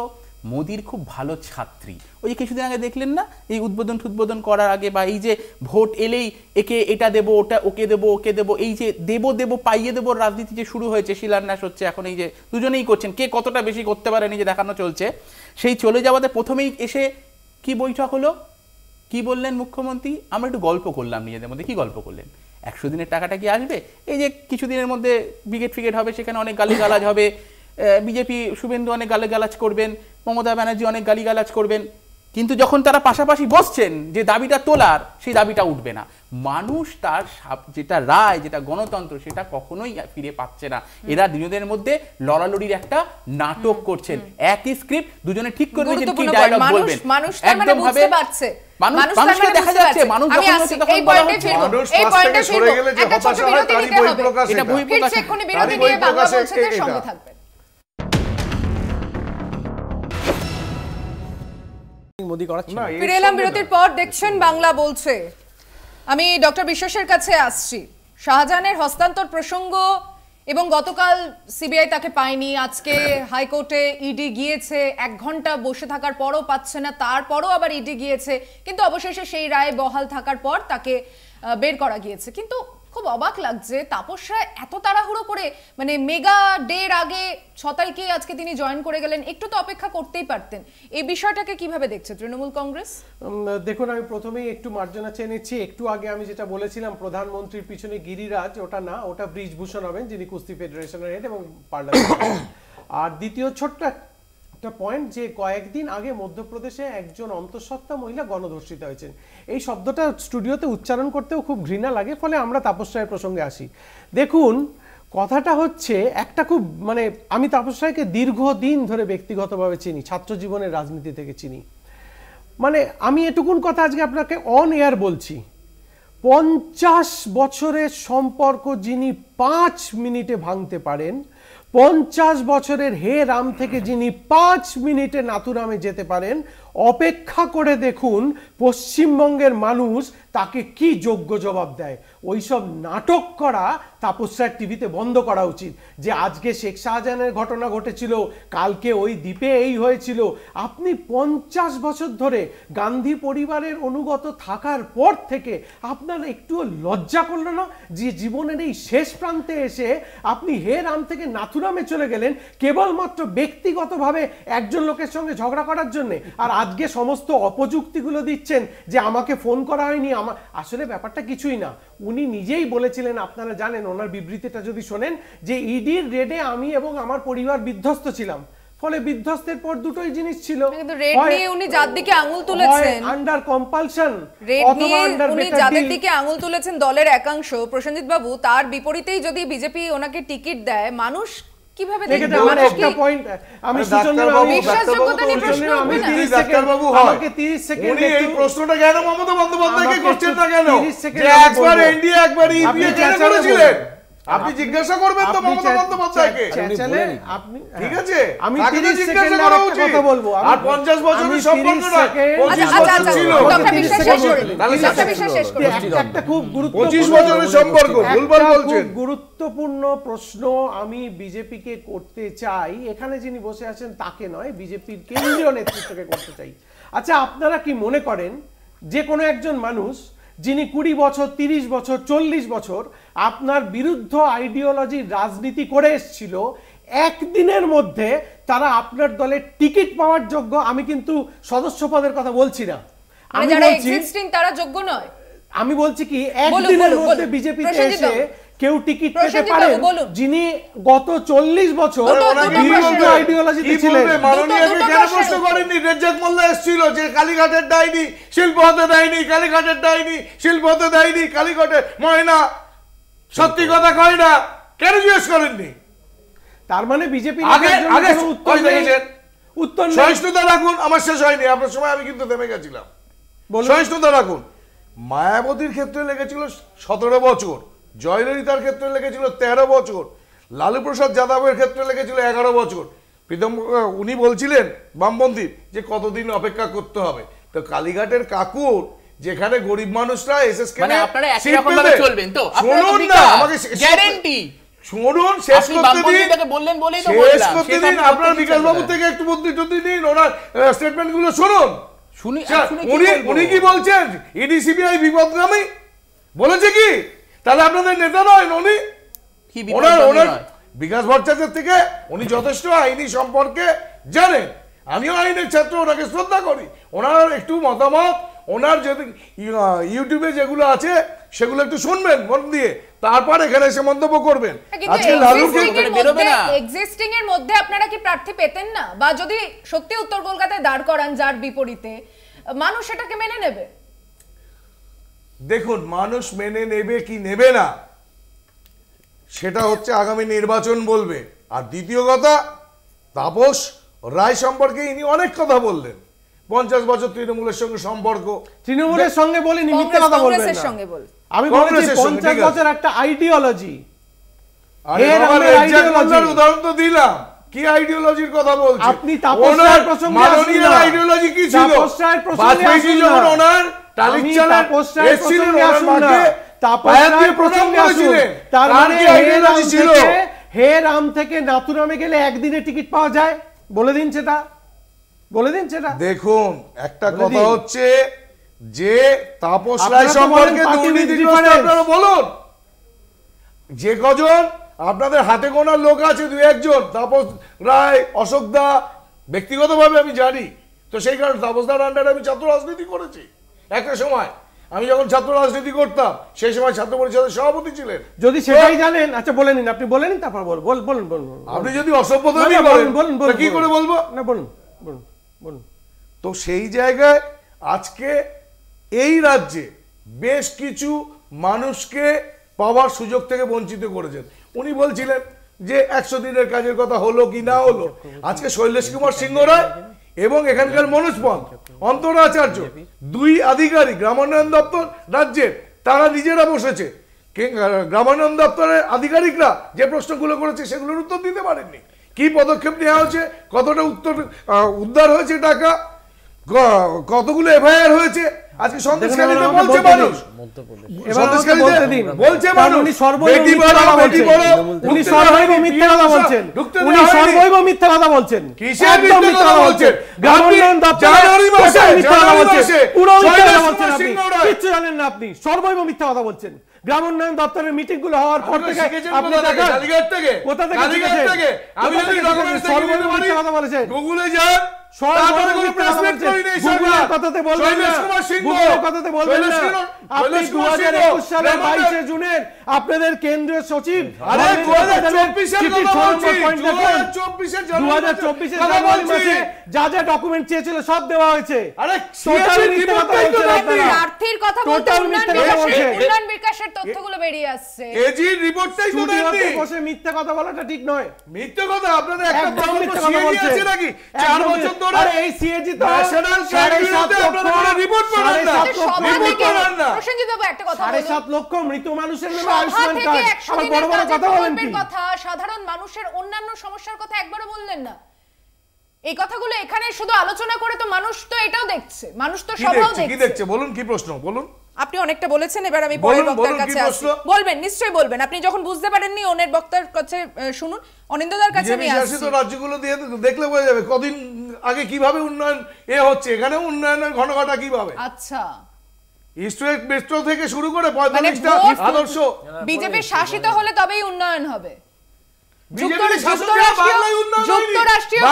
মোদির খুব ভালো ছাত্রী। ওই যে কিছুদিন আগে দেখলেন না, এই উদ্বোধন করার আগে বা এই যে ভোট এলেই একে এটা দেবো, ওটা ওকে দেবো, এই যে দেবো পাইয়ে দেবো রাজনীতি যে শুরু হয়েছে, শিলান্যাস হচ্ছে, এখন এই যে দুজনেই করছেন, কে কতটা বেশি করতে পারেন এই যে দেখানো চলছে। সেই চলে যাওয়াতে প্রথমেই এসে কি বৈঠক হলো, কি বললেন মুখ্যমন্ত্রী, আমরা একটু গল্প করলাম নিজেদের মধ্যে। কি গল্প করলেন? 100 দিনের টাকাটা কি আসবে? এই যে কিছুদিনের মধ্যে ব্রিগেড হবে, সেখানে অনেক গালিগালাজ হবে, বিজেপি শুভেন্দু অনেক গালিগালাজ করবেন, মমতা ব্যানার্জি অনেক গালিগালাজ করবেন, কিন্তু যখন তারা পাশাপাশি বসছেন যে দাবিটা তোলার, সেই দাবিটা উঠবে না। মানুষ তার যেটা রায়, যেটা গণতন্ত্র, সেটা কখনোই ফিরে পাচ্ছে না। এরা দুজনের মধ্যে লড়ালড়ির একটা নাটক করছেন, একই স্ক্রিপ্ট, দুজনে ঠিক করবে যে কি ডায়লগ বলবেন। একদম ভাবে মানুষকে দেখা যাচ্ছে, মানুষ যখন হচ্ছে তখন বলা হচ্ছে এই পয়েন্টে সরে গেলে যে হতাশা হয় তারই বহিঃপ্রকাশ। এটা বহিঃপ্রকাশ। এক্ষুনি বিরতি নিয়ে বাংলা বলছেদের সঙ্গে থাকবেন। ফিরে এলাম বিরতির পর। দেখছেন বাংলা বলছে। আমি ডক্টর বিশ্বাসের কাছে আসছি। শাহজাহানের হস্তান্তর প্রসঙ্গ এবং গতকাল সিবিআই তাকে পায়নি, আজকে হাইকোর্টে ইডি গিয়েছে, 1 ঘন্টা বসে থাকার পরও পাচ্ছে না, তারপরও আবার ইডি গিয়েছে, কিন্তু অবশেষে সেই রায় বহাল থাকার পর তাকে বের করা গিয়েছে। কিন্তু খুব অবাক লাগছে, তাপস রায় এত তাড়াহুড়ো করে, মানে মেগা ডের আগে 6 তারিখে আজকে তিনি জয়েন করে গেলেন, একটু তো অপেক্ষা করতেই পারতেন। এই বিষয়টাকে কিভাবে দেখছে তৃণমূল কংগ্রেস? দেখুন, আমি প্রথমেই একটু মার্জনা চেয়ে নিচ্ছি। একটু আগে আমি যেটা বলেছিলাম প্রধানমন্ত্রীর পিছনে গিরিরাজ, ওটা না, ওটা ব্রিজভূষণ হবেন, যিনি কুস্তি ফেডারেশনের হেড এবং পার্লামেন্ট। আর দ্বিতীয় ছোট্ট একটা পয়েন্ট, যে কয়েকদিন আগে মধ্যপ্রদেশে একজন অন্তঃসত্ত্বা মহিলা গণধর্ষিত হয়েছেন। এই শব্দটা স্টুডিওতে উচ্চারণ করতেও খুব ঘৃণা লাগে, ফলে আমরা তাপস রায়ের প্রসঙ্গে আসি। দেখুন, কথাটা হচ্ছে একটা খুব, মানে আমি তাপস রায়কে দীর্ঘদিন ধরে ব্যক্তিগতভাবে চিনি, ছাত্র জীবনের রাজনীতি থেকে চিনি। মানে আমি এটুকুন কথা আজকে আপনাকে অন এয়ার বলছি, 50 বছরের সম্পর্ক যিনি 5 মিনিটে ভাঙতে পারেন, 50 বছরের হে রাম থেকে যিনি 5 মিনিটে নাথুরামে যেতে পারেন, অপেক্ষা করে দেখুন পশ্চিমবঙ্গের মানুষ তাকে কি যোগ্য জবাব দেয়। ওইসব নাটক করা তাপস রায়ের টিভিতে বন্ধ করা উচিত। যে আজকে শেখ শাহজাহানের ঘটনা ঘটেছিল, কালকে ওই দ্বীপে এই হয়েছিল। আপনি 50 বছর ধরে গান্ধী পরিবারের অনুগত থাকার পর থেকে আপনার একটুও লজ্জা করলো না যে জীবনের এই শেষ প্রান্তে এসে আপনি হে রাম থেকে নাথুরামে চলে গেলেন কেবলমাত্র ব্যক্তিগতভাবে একজন লোকের সঙ্গে ঝগড়া করার জন্য? আর আজকে সমস্ত অপযুক্তিগুলো দিচ্ছেন যে আমাকে ফোন করা হয়নি, আসলে ব্যাপারটা কিছুই না। উনি নিজেই বলেছিলেন, আপনারা জানেন, ওনার বিবৃতিটা যদি শোনেন, যে ইডির রেডে আমি এবং আমার পরিবার বিধ্বস্ত ছিলাম। ফলে বিধ্বস্তের পর দুটোই জিনিস ছিল, কিন্তু রেড নিয়ে উনি যার দিকে আঙুল তুলেছেন, আন্ডার কম্পালশন, অথবা আন্ডার উনি যাদের দিকে আঙুল তুলেছেন দলের একাংশ, প্রসেনজিৎ বাবু, তার বিপরীতেই যদি বিজেপি ওনাকে টিকিট দেয়, মানুষ কিভাবে দেখবে? আমার একটা পয়েন্ট, আমি বিশ্বাসযোগ্যতা নিয়ে প্রশ্ন আমি 30 ডাক্তার বাবু আমাকে 30 সেকেন্ড, উনি এই প্রশ্নটা কেন মমতা বন্দ্যোপাধ্যায়কে করছেন না কেন? যে একবার এনডিএ একবার ইপিএ কেন করেছিলেন? আপনি জিজ্ঞাসা করবেন তো মমতা বন্দ্যোপাধ্যায়কে। ঠিক আছে, আমি 30 সেকেন্ড কথা বলবো। আর 50 বছরের সম্পর্ক না, 25 বছর ছিল। একটা খুব গুরুত্বপূর্ণ 25 বছরের সম্পর্ক, ভুলভাল বলছেন। গুরুত্বপূর্ণ প্রশ্ন আমি বিজেপিকে করতে চাই, এখানে যিনি বসে আছেন তাকে নয়, বিজেপির কেন্দ্রীয় নেতৃত্বকে করতে চাই। আচ্ছা, আপনারা কি মনে করেন যে কোনো একজন মানুষ যিনি 20 বছর, 30 বছর, 40 বছর আপনার বিরুদ্ধ আইডিওলজির রাজনীতি করে এসেছিল, একদিনের মধ্যে তারা আপনার দলের টিকিট পাওয়ার যোগ্য? আমি কিন্তু সদস্য পদের কথা বলছি না, আমি বলছি তারা যোগ্য নয়। আমি বলছি কি, একদিনের মধ্যে বিজেপিতে এসে কেউ টিকিট পেতে পারেন যিনি গত 40 বছর বিরুদ্ধ আইডিওলজিতে ছিলেন? মাননীয়কে কেন প্রশ্ন করেননি? রেজ্জাক মোল্লা এসেছিল যে কালীঘাটের ডাইনি শিল্প হতে দেয়নি, কালীঘাটের ডাইনি শিল্প হতে দেয়নি, কালীঘাটের ময়না সত্যি কথা কয় না, কেন জিজ্ঞেস করেননি? তার মানে বিজেপি উত্তর সহিষ্ণুতা রাখুন। আমার শেষ হয়নি, আপনার সময় আমি কিন্তু থেমে গেছিলাম। সহিষ্ণুতা রাখুন। মায়াবতীর ক্ষেত্রে লেগেছিল 17 বছর, জয়ললিতার ক্ষেত্রে লেগেছিল 13 বছর, লালু প্রসাদ যাদবের ক্ষেত্রে লেগেছিল 11 বছর। প্রীতম উনি বলছিলেন বামপন্থী যে কতদিন অপেক্ষা করতে হবে। তো কালীঘাটের কাকুর যেখানে গরিব মানুষরা এসএসকে মানে আপনারা একই রকম ভাবে চলবেন তো? শুনুন না, আমাকে গ্যারান্টি শুনুন, শেষ করতে দিন, বললেন বলেই তো শেষ করতে দিন। আপনার বিকাশ বাবু থেকে একটু বুদ্ধি দিন, ওনার স্টেটমেন্ট গুলো শুনুন। উনি কি বলছেন? ইডি সিবিআই বিপদগামী বলেছে কি? তাহলে আপনাদের নেতা নয় উনি? ওনার বিকাশ ভট্টাচার্য থেকে উনি যথেষ্ট আইনি সম্পর্কে জানেন। আমিও আইনের ছাত্র, ওনাকে শ্রদ্ধা করি। ওনার একটু মতামত, ওনার যদি ইউটিউবে যেগুলো আছে সেগুলো একটু শুনবেন মন দিয়ে, তারপর এখানে এসে মন্তব্য করবেন। আজকে এক্সিস্টিং এর মধ্যে আপনারা কি প্রার্থী পেতেন না? বা যদি সত্যি উত্তর কলকাতায় দাঁড় করান যার বিপরীতে, মানুষ এটাকে মেনে নেবে? দেখুন, মানুষ মেনে নেবে কি নেবে না সেটা হচ্ছে আগামী নির্বাচন বলবে। আর দ্বিতীয় কথা, তাপস রায় সম্পর্কে ইনি অনেক কথা বললেন। 50 বছর তৃণমূলের সঙ্গে সম্পর্ক। তৃণমূলের সঙ্গে বলিনি, মিথ্যা কথা বলবেন না। আমি বলেছি 50 বছর একটা আইডিওলজি। উদাহরণ তো দিলাম, কি আইডিওলজির কথা বলছেন আপনি? তাপস রায়ের প্রসঙ্গে আসুন না। আইডিওলজি কি ছিল? তাপস রায়ের প্রসঙ্গে আসুন না। ওনার তালিক চালের এসেছিলেন, ওনার মাকে তাপস রায়ের প্রসঙ্গে আসুন। তার মানে হে রাম থেকে নাথুরামে গেলে একদিনে টিকিট পাওয়া যায়? বলে দিন সেটা, বলে দিন সেটা। দেখুন, একটা কথা হচ্ছে যে তাপস রায় সম্পর্কে দুর্নীতিগ্রস্ত আপনারা বলুন। যে কজন আপনাদের হাতে গোনার লোক আছে, 2-1 তাপস রায়, অশোক দা, ব্যক্তিগতভাবে আমি জানি, তো সেই কারণে তাপস দার আন্ডারে আমি ছাত্র রাজনীতি করেছি একটা সময়। আমি যখন ছাত্র রাজনীতি করতাম সেই সময় ছাত্র পরিষদের সভাপতি ছিলেন। যদি সেটাই জানেন, আচ্ছা বলে নিন, আপনি বলে নিন, তারপর বলুন। আপনি যদি অসভ্যতামি করেন কি করে বলবো? না, বলুন। তো সেই জায়গায় আজকে এই রাজ্যে বেশ কিছু মানুষকে পাওয়ার সুযোগ থেকে বঞ্চিত করেছেন। উনি বলছিলেন যে 100 দিনের কাজের কথা হলো কি না হলো। আজকে শৈলেশ কুমার সিংহ রায় এবং এখানকার মনোজ পন্থ, অন্তরা আচার্য, 2 আধিকারিক গ্রামোন্নয়ন দপ্তর রাজ্যের, তারা নিজেরা বসেছে। গ্রামোন্নয়ন দপ্তরের আধিকারিকরা যে প্রশ্নগুলো করেছে সেগুলোর উত্তর দিতে পারেননি। কি পদক্ষেপ নেওয়া হয়েছে, কতটা উদ্ধার হয়েছে টাকা, কতগুলো এফআইআর হয়েছে, আজকে সন্দেশখালীতে বলছে মানুষ, বলছে মানুষ বেটি পড়াও বেটি পড়াও। উনি সর্বৈব মিথ্যা কথা বলছেন, উনি সর্বৈব মিথ্যা কথা বলছেন। কিসের মিথ্যা কথা বলছেন? গ্রামোন্নয়ন দপ্তরে জানুয়ারি মাসে মিথ্যা কথা বলছেন, পুরো মিথ্যা কথা বলছেন। আপনি কিচ্ছু জানেন না, আপনি সর্বৈব মিথ্যা কথা বলছেন। গ্রামোন্নয়ন দপ্তরের মিটিং গুলো হওয়ার পর থেকে আপনি দেখেন কোথা থেকে শিখেছেন? আমি যদি ডকুমেন্টস সর্বৈব মিথ্যা কথা বলেছেন। গুগলে যান, তারপরে কোনো প্রেস মিট করি নাই সরকার। কথাতে বলবেন না, গুগলের কথাতে বলবেন না। আপনি 2021 সালের 22 জুনের আপনাদের কেন্দ্রীয় সচিব, আরে 2024 এর কথা বলছি, 2024 জানুয়ারি মাসে যা যা ডকুমেন্ট চেয়েছিল সব দেওয়া হয়েছে। আরে টোটাল মিথ্যা কথা বলছেন আপনারা। প্রার্থীর কথা বলতে উন্নয়ন বিকাশের তথ্যগুলো বেরিয়ে আসছে। এজি রিপোর্টটাই তো দেননি। বসে মিথ্যা কথা বলাটা ঠিক নয়। মিথ্যা কথা আপনাদের একটা প্রকল্প সিএজি আছে নাকি? 4 বছর ধরে আরে এই সিএজি তো ন্যাশনাল ক্যাবিনেটে আপনারা কোনো রিপোর্ট পাবেন না। রিপোর্ট পাবেন না। প্রসেনজিৎ বাবু একটা কথা বলুন। 7.5 লক্ষ মৃত মানুষের নামে আয়ুষ্মান কার্ড, আর বড় বড় কথা বলেন কি? কথা সাধারণ মানুষের অন্যান্য সমস্যার কথা একবারও বললেন না। এই কথাগুলো এখানে শুধু আলোচনা করে তো মানুষ তো এটাও দেখছে, মানুষ তো সবও দেখছে। কি দেখছে বলুন, কি প্রশ্ন বলুন? আপনি অনেকটা বলেছেন, এবার আমি পরের বক্তার কাছে আসি। বলবেন, নিশ্চয়ই বলবেন। আপনি যখন বুঝতে পারেননি অন্যের বক্তার কাছে শুনুন। অনিন্দ্যদার কাছে আমি আসি। তো রাজ্যগুলো দিয়ে দেখলে বোঝা যাবে কদিন আগে কিভাবে উন্নয়ন হচ্ছে, এখানে উন্নয়নের ঘনঘটা কিভাবে। আচ্ছা, ইস্ট ওয়েস্ট মেট্রো থেকে শুরু করে 45টা আদর্শ বিজেপি শাসিত হলে তবেই উন্নয়ন হবে। যুক্তরাষ্ট্রীয়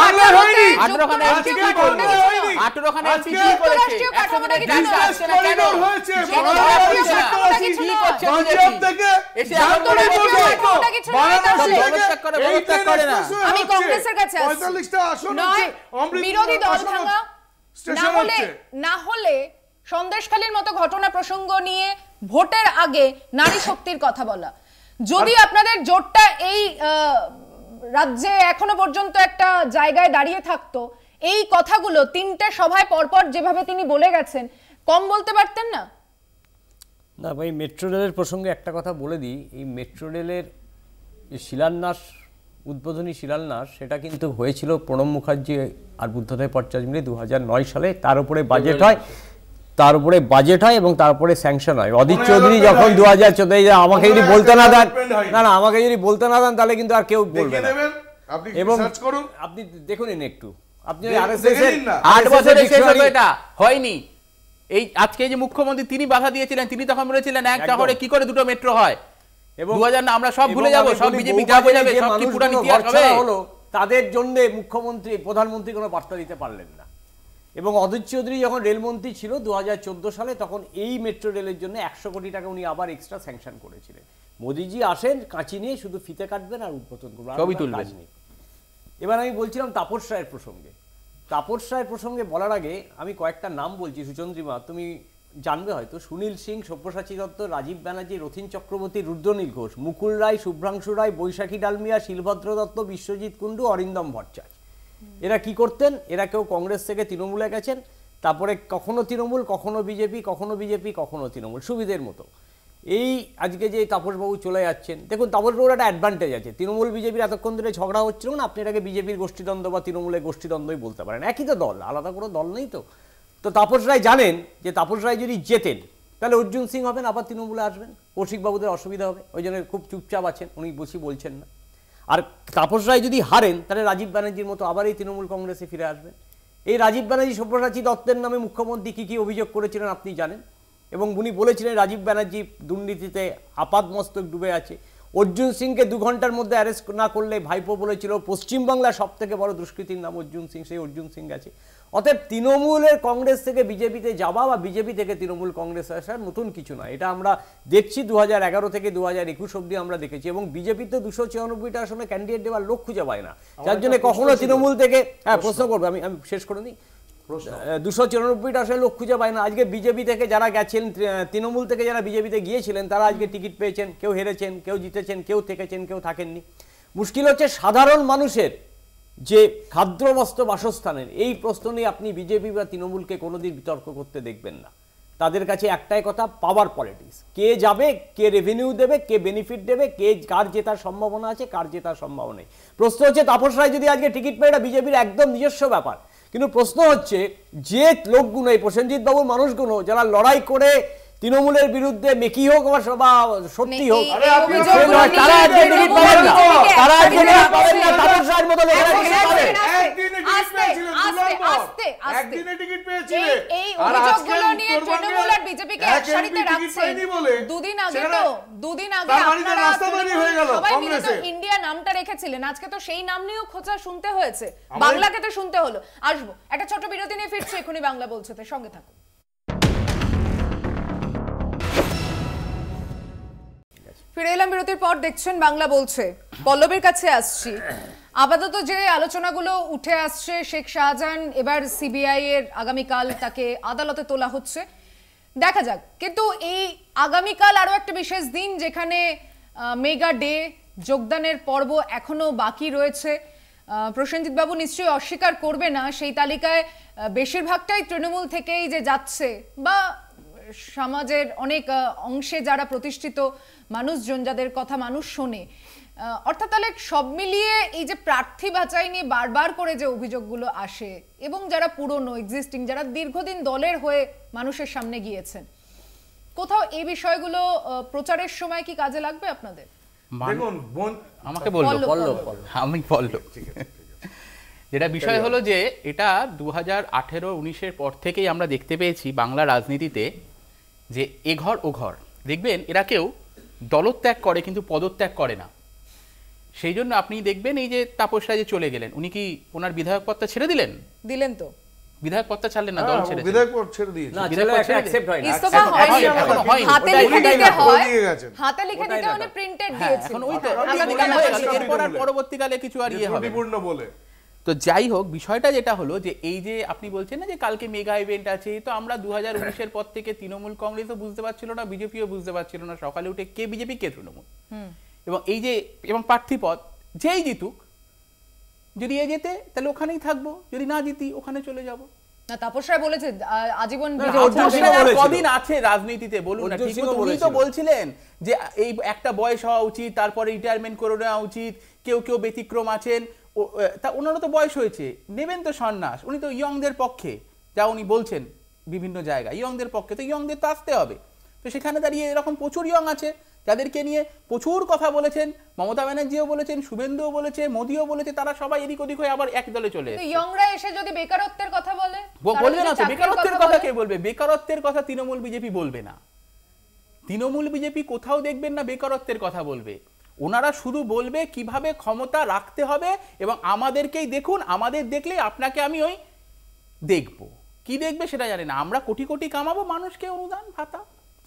আমি কংগ্রেসের কাছে বিরোধী দল ভাঙা না হলে সন্দেশখালীর মতো ঘটনা প্রসঙ্গ নিয়ে ভোটের আগে নারী শক্তির কথা বলা, যদি আপনাদের জোটটা এই রাজ্যে এখনো পর্যন্ত একটা জায়গায় দাঁড়িয়ে থাকতো, এই কথাগুলো 3টে সভায় পরপর যেভাবে তিনি বলে গেছেন, কম বলতে পারতেন না? না ভাই, মেট্রো রেলের প্রসঙ্গে একটা কথা বলে দিই। এই মেট্রো রেলের যে শিলান্যাস, উদ্বোধনী শিলান্যাস, সেটা কিন্তু হয়েছিল প্রণব মুখার্জি আর বুদ্ধদেব ভট্টাচার্য মিলে 2009 সালে। তার উপরে বাজেট হয় তারপরে বাজেট হয় এবং তারপরে স্যাংশন হয়। অদিত চৌধুরী যখন 2014 আমাকে যদি বলতে না দেন, না আমাকে যদি বলতে না দেন তাহলে কিন্তু আর কেউ বলবে না। এবং আপনি দেখুন একটু, আপনি আরএসএস এর 8 বছরে শেষ হলো, এটা হয়নি। এই আজকে যে মুখ্যমন্ত্রী তিনি বাধা দিয়েছিলেন, তিনি তখন বলেছিলেন এক শহরে কি করে দুটো মেট্রো হয়। এবং 2000 না আমরা সব ভুলে যাব, সব বিজেপি যা বোঝাবে সব কি পুরান ইতিহাস হবে। তাদের জন্য মুখ্যমন্ত্রী প্রধানমন্ত্রী কোনো বার্তা দিতে পারলেন না। এবং অদিত চৌধুরী যখন রেলমন্ত্রী ছিল 2014 সালে, তখন এই মেট্রো রেলের জন্য 100 কোটি টাকা উনি আবার এক্সট্রা স্যাংশন করেছিলেন। মোদিজি আসেন কাঁচি নিয়ে শুধু ফিতে কাটবেন আর উদ্বোধন করবেন, ছবি তুলবেন। এবার আমি বলছিলাম তাপস রায়ের প্রসঙ্গে। তাপস রায়ের প্রসঙ্গে বলার আগে আমি কয়েকটা নাম বলছি, সুচন্দ্রিমা তুমি জানবে হয়তো। সুনীল সিং, সব্যসাচী দত্ত, রাজীব ব্যানার্জি, রথীন চক্রবর্তী, রুদ্রনীল ঘোষ, মুকুল রায়, শুভ্রাংশু রায়, বৈশাখী ডালমিয়া, শিলভদ্র দত্ত, বিশ্বজিৎ কুণ্ডু, অরিন্দম ভট্টাচার্য। এরা কি করতেন? এরা কেউ কংগ্রেস থেকে তৃণমূলে গেছেন, তারপরে কখনো তৃণমূল, কখনো বিজেপি, কখনো বিজেপি, কখনো তৃণমূল, সুবিধের মতো। এই আজকে যে তাপসবাবু চলে যাচ্ছেন, দেখুন তাপসবাবুর একটা অ্যাডভান্টেজ আছে। তৃণমূল বিজেপির এতক্ষণ ধরে ঝগড়া হচ্ছিল না, আপনি এটাকে বিজেপির গোষ্ঠীদ্বন্দ্ব বা তৃণমূলের গোষ্ঠীদ্বন্দ্বই বলতে পারেন, একই তো দল, আলাদা কোনো দল নেই তো। তো তাপস রায় জানেন যে তাপস রায় যদি জেতেন তাহলে অর্জুন সিং হবেন, আবার তৃণমূলে আসবেন, কৌশিকবাবুদের অসুবিধা হবে, ওই জন্য খুব চুপচাপ আছেন, উনি বেশি বলছেন না। আর তাপস রায় যদি হারেন তাহলে রাজীব ব্যানার্জির মতো আবার এই তৃণমূল কংগ্রেসে ফিরে আসবেন। এই রাজীব ব্যানার্জি সব্যসাচী দত্তের নামে মুখ্যমন্ত্রী কী কী অভিযোগ করেছিলেন আপনি জানেন, এবং উনি বলেছিলেন রাজীব ব্যানার্জি দুর্নীতিতে আপাদমস্তক ডুবে আছে। অর্জুন সিংকে 2 ঘন্টার মধ্যে অ্যারেস্ট না করলে ভাইপো বলেছিল পশ্চিমবাংলার সব থেকে বড় দুষ্কৃতীর নাম অর্জুন সিং, সেই অর্জুন সিং আছে। অতএব তৃণমূলের কংগ্রেস থেকে বিজেপিতে যাওয়া বা বিজেপি থেকে তৃণমূল কংগ্রেস আসা নতুন কিছু না, এটা আমরা দেখছি 2011 থেকে 2021 অব্দি আমরা দেখেছি। এবং বিজেপির তো 294টা আসনে ক্যান্ডিডেট দেওয়ার লোক খুঁজে পায় না, যার জন্য কখনো তৃণমূল থেকে, হ্যাঁ প্রশ্ন করবো আমি শেষ করে নিই, 294টা আসলে লোক খুঁজে পায় না। আজকে বিজেপি থেকে যারা গেছেন, তৃণমূল থেকে যারা বিজেপিতে গিয়েছিলেন, তারা আজকে টিকিট পেয়েছেন, কেউ হেরেছেন, কেউ জিতেছেন, কেউ থেকেছেন, কেউ থাকেননি। মুশকিল হচ্ছে সাধারণ মানুষের যে খাদ্য বস্ত্র বাসস্থানের এই প্রশ্ন নিয়ে আপনি বিজেপি বা তৃণমূলকে কোনোদিন বিতর্ক করতে দেখবেন না। তাদের কাছে একটাই কথা, পাওয়ার পলিটিক্স, কে যাবে, কে রেভিনিউ দেবে, কে বেনিফিট দেবে, কার জেতার সম্ভাবনা আছে, কার জেতার সম্ভাবনা নেই। প্রশ্ন হচ্ছে তাপস রায় যদি আজকে টিকিট পেয়ে, এটা বিজেপির একদম নিজস্ব ব্যাপার, কিন্তু প্রশ্ন হচ্ছে যে লোকগুলো, এই প্রসেনজিৎ বাবুর মানুষগুলো যারা লড়াই করে তৃণমূলের বিরুদ্ধে মেকি হোক বা সত্যি হোক, তারা আজকে টিকিট পাবেন না, তারা আজকে টিকিট পাবেন না, তাপস রায়ের মতো লোকেরা টিকিট পাবে। এই অভিযোগগুলো নিয়ে তৃণমূল আর বিজেপিকে একসাথে রাখছেন। দুদিন আগে আপনারা সবাই মিলে তো ইন্ডিয়া নামটা রেখেছিলেন, আজকে তো সেই নাম নিয়েও খোঁচা শুনতে হয়েছে, বাংলাকে তো শুনতে হলো। আসবো একটা ছোট বিরতি নিয়ে, ফিরছি এখনই বাংলা বলছে, সঙ্গে থাকুন। ফিরে এলাম বিরতির পর, দেখছেন বাংলা বলছে। পল্লবের কাছে আসছি। আপাতত যে আলোচনাগুলো উঠে আসছে, শেখ শাহজাহান এবার সিবিআই এর আগামীকাল তাকে আদালতে তোলা হচ্ছে, দেখা যাক। কিন্তু এই আগামীকাল আরো একটা বিশেষ দিন, যেখানে মেগা ডে যোগদানের পর্ব এখনো বাকি রয়েছে। প্রসেনজিৎ বাবু নিশ্চয়ই অস্বীকার করবে না, সেই তালিকায় বেশিরভাগটাই তৃণমূল থেকেই যে যাচ্ছে, বা সমাজের অনেক অংশে যারা প্রতিষ্ঠিত মানুষজন, যাদের কথা মানুষ শোনে। অর্থাৎ তাহলে সব মিলিয়ে এই যে প্রার্থী বাছাই নিয়ে বারবার করে যে অভিযোগগুলো আসে, এবং যারা পুরনো এক্সিস্টিং, যারা দীর্ঘদিন দলের হয়ে মানুষের সামনে গিয়েছেন, কোথাও এই বিষয়গুলো প্রচারের সময় কি কাজে লাগবে আপনাদের? দেখুন, আমাকে আমি বললো যেটা বিষয় হলো যে এটা 2018-19 পর থেকেই আমরা দেখতে পেয়েছি বাংলা রাজনীতিতে যে এ ঘর ও ঘর। দেখবেন এরা কেউ দলত্যাগ করে কিন্তু পদত্যাগ করে না। সেই জন্য আপনি দেখবেন এই যে তাপস রায় যে চলে গেলেন, উনি কি ওনার বিধায়ক পদটা ছেড়ে দিলেন? দিলেন তো, বিধায়ক পদটা ছাড়লেন না, দল ছেড়ে বিধায়ক পদ ছেড়ে দিয়েছেন। না, ছেলে অ্যাকসেপ্ট হয়নি, ইস্তফা হয়নি, হাতে লিখে দিতে হয়, হাতে লিখে দিতে মানে প্রিন্টেড দিয়েছে। এখন ওই তো এরপর আর পরবর্তীকালে কিছু আর ইয়ে হবে বলে। তো যাই হোক, বিষয়টা যেটা হলো যে এই যে আপনি বলছেন না যে কালকে মেগা ইভেন্ট আছে, তো আমরা 2019-এর পর থেকে তৃণমূল কংগ্রেসও বুঝতে পারছিল না, বিজেপিও বুঝতে পারছিল না সকালে উঠে কে বিজেপি কে তৃণমূল। এবং এই যে এবং প্রার্থী পদ যেই জিতুক, যদি এ যেতে তাহলে ওখানেই থাকবো, যদি না জিতি ওখানে চলে যাব। না, তাপস রায় বলেছে আজীবন কদিন আছে রাজনীতিতে বলুন না, ঠিক মতো উনি তো বলছিলেন যে এই একটা বয়স হওয়া উচিত, তারপরে রিটায়ারমেন্ট করে নেওয়া উচিত, কেউ কেউ ব্যতিক্রম আছেন, তা ওনারও তো বয়স হয়েছে, নেবেন তো সন্ন্যাস, উনি তো ইয়ংদের পক্ষে, যা উনি বলছেন বিভিন্ন জায়গায়, ইয়ংদের পক্ষে তো ইয়ংদের তো আসতে হবে। তো সেখানে দাঁড়িয়ে এরকম প্রচুর ইয়ং আছে যাদেরকে নিয়ে প্রচুর কথা বলেছেন, মমতা ব্যানার্জিও বলেছেন, শুভেন্দুও বলেছে, মোদিও বলেছে, তারা সবাই এদিক ওদিক হয়ে আবার এক দলে চলে এসেছে। ইয়ংরা এসে যদি বেকারত্বের কথা বলে, বলবে না তো, বেকারত্বের কথা কে বলবে? বেকারত্বের কথা তৃণমূল বিজেপি বলবে না। তৃণমূল বিজেপি কোথাও দেখবেন না বেকারত্বের কথা বলবে। ওনারা শুধু বলবে কিভাবে ক্ষমতা রাখতে হবে, এবং আমাদেরকেই দেখুন, আমাদের দেখলেই আপনাকে আমি ওই দেখব। কি দেখবে সেটা জানি না। আমরা কোটি কোটি কামাবো, মানুষকে অনুদান ভাতা,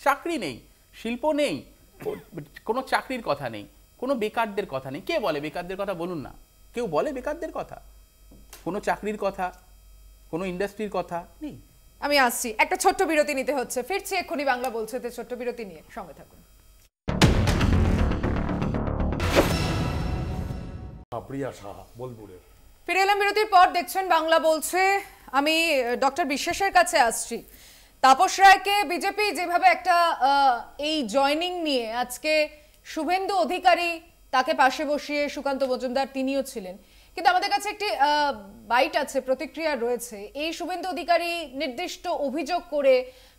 চাকরি নেই, শিল্প নেই, কোনো চাকরির কথা নেই, কোনো বেকারদের কথা নেই। কে বলে বেকারদের কথা? বলুন না, কেউ বলে বেকারদের কথা? কোনো চাকরির কথা, কোনো ইন্ডাস্ট্রির কথা নেই। আমি আসছি, একটা ছোট্ট বিরতি নিতে হচ্ছে, ফিরছি এক্ষুনি বাংলা বলছে তে ছোট্ট বিরতি নিয়ে, সঙ্গে থাকুন। প্রিয়া সাহা বোলপুরের। ফিরে এলাম বিরতির পর, দেখছেন বাংলা বলছে। আমি ডক্টর বিশ্বাসের কাছে আসছি। তাপস রায়কে বিজেপি যেভাবে একটা এই জয়নিং নিয়ে আজকে শুভেন্দু অধিকারী তাকে পাশে বসিয়ে, সুকান্ত মজুমদার তিনিও ছিলেন, কিন্তু আমাদের কাছে একটি বাইট আছে, প্রতিক্রিয়া রয়েছে। এই শুভেন্দু অধিকারী নির্দিষ্ট অভিযোগ করে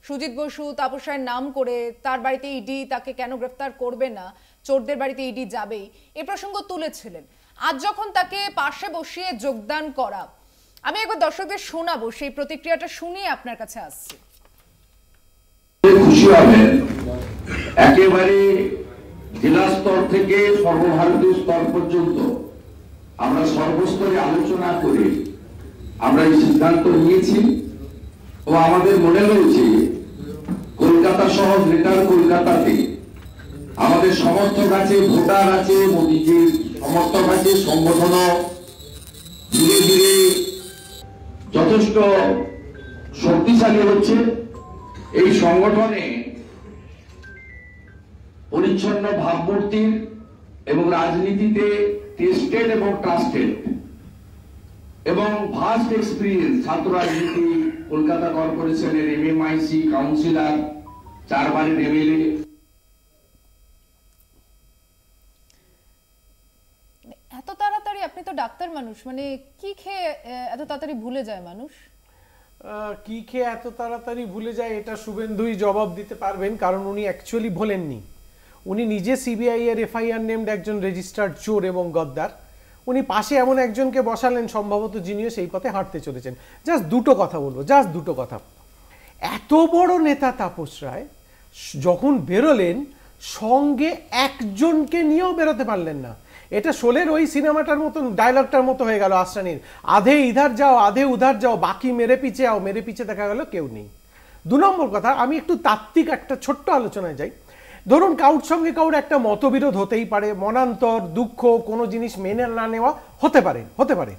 সুজিত বসু, তাপস রায়ের নাম করে তার বাড়িতে ইডি তাকে কেন গ্রেফতার করবে না, চোরদের বাড়িতে ইডি যাবেই, এই প্রসঙ্গ তুলেছিলেন। আজ যখন তাকে পাশে বসিয়ে যোগদান করা, আমি একবার দর্শকদের শোনাবো, সেই প্রতিক্রিয়াটা শুনিয়ে আপনার কাছে আসছি। খুশি হবেন, একেবারে জেলা স্তর থেকে সর্বভারতীয় স্তর পর্যন্ত আমরা সর্বস্তরে আলোচনা করে আমরা এই সিদ্ধান্ত নিয়েছি, ও আমাদের মনে হয়েছে কলকাতা সহ গ্রেটার কলকাতাতে আমাদের সমর্থক আছে, ভোটার আছে, মোদীজির সমর্থক আছে, সংগঠন ধীরে ধীরে যথেষ্ট শক্তিশালী হচ্ছে। এই সংগঠনে পরিচ্ছন্ন ভাবমূর্তির এবং রাজনীতিতে টেস্টেড এবং ট্রাস্টেড এবং ভাস্ট এক্সপিরিয়েন্স ছাত্র রাজনীতি, কলকাতা কর্পোরেশনের এমএমআইসি কাউন্সিলর, 4 বারের এমএলএ। এত তাড়াতাড়ি, আপনি তো ডাক্তার মানুষ, মানে কি খেয়ে এত তাড়াতাড়ি ভুলে যায় মানুষ? কি খেয়ে এত তাড়াতাড়ি ভুলে যায় এটা শুভেন্দুই জবাব দিতে পারবেন, কারণ উনি অ্যাকচুয়ালি ভোলেননি। উনি নিজে সিবিআই এর এফআইআর নেমড একজন রেজিস্টার্ড চোর এবং গদ্দার। উনি পাশে এমন একজনকে বসালেন সম্ভবত যিনিও সেই পথে হাঁটতে চলেছেন। জাস্ট দুটো কথা বলবো, জাস্ট দুটো কথা। এত বড় নেতা তাপস রায় যখন বেরোলেন, সঙ্গে একজনকে নিয়েও বেরোতে পারলেন না। এটা শোলের ওই সিনেমাটার মতন, ডায়লগটার মতো হয়ে গেল আশ্রানির, আধে ইধার যাও আধে উধার যাও, বাকি মেরে পিছে আও, মেরে পিছে দেখা গেল কেউ নেই। 2 নম্বর কথা, আমি একটু তাত্ত্বিক একটা ছোট্ট আলোচনায় যাই। ধরুন কাউর সঙ্গে কাউর একটা মতবিরোধ হতেই পারে, মনান্তর, দুঃখ, কোনো জিনিস মেনে না নেওয়া হতে পারে,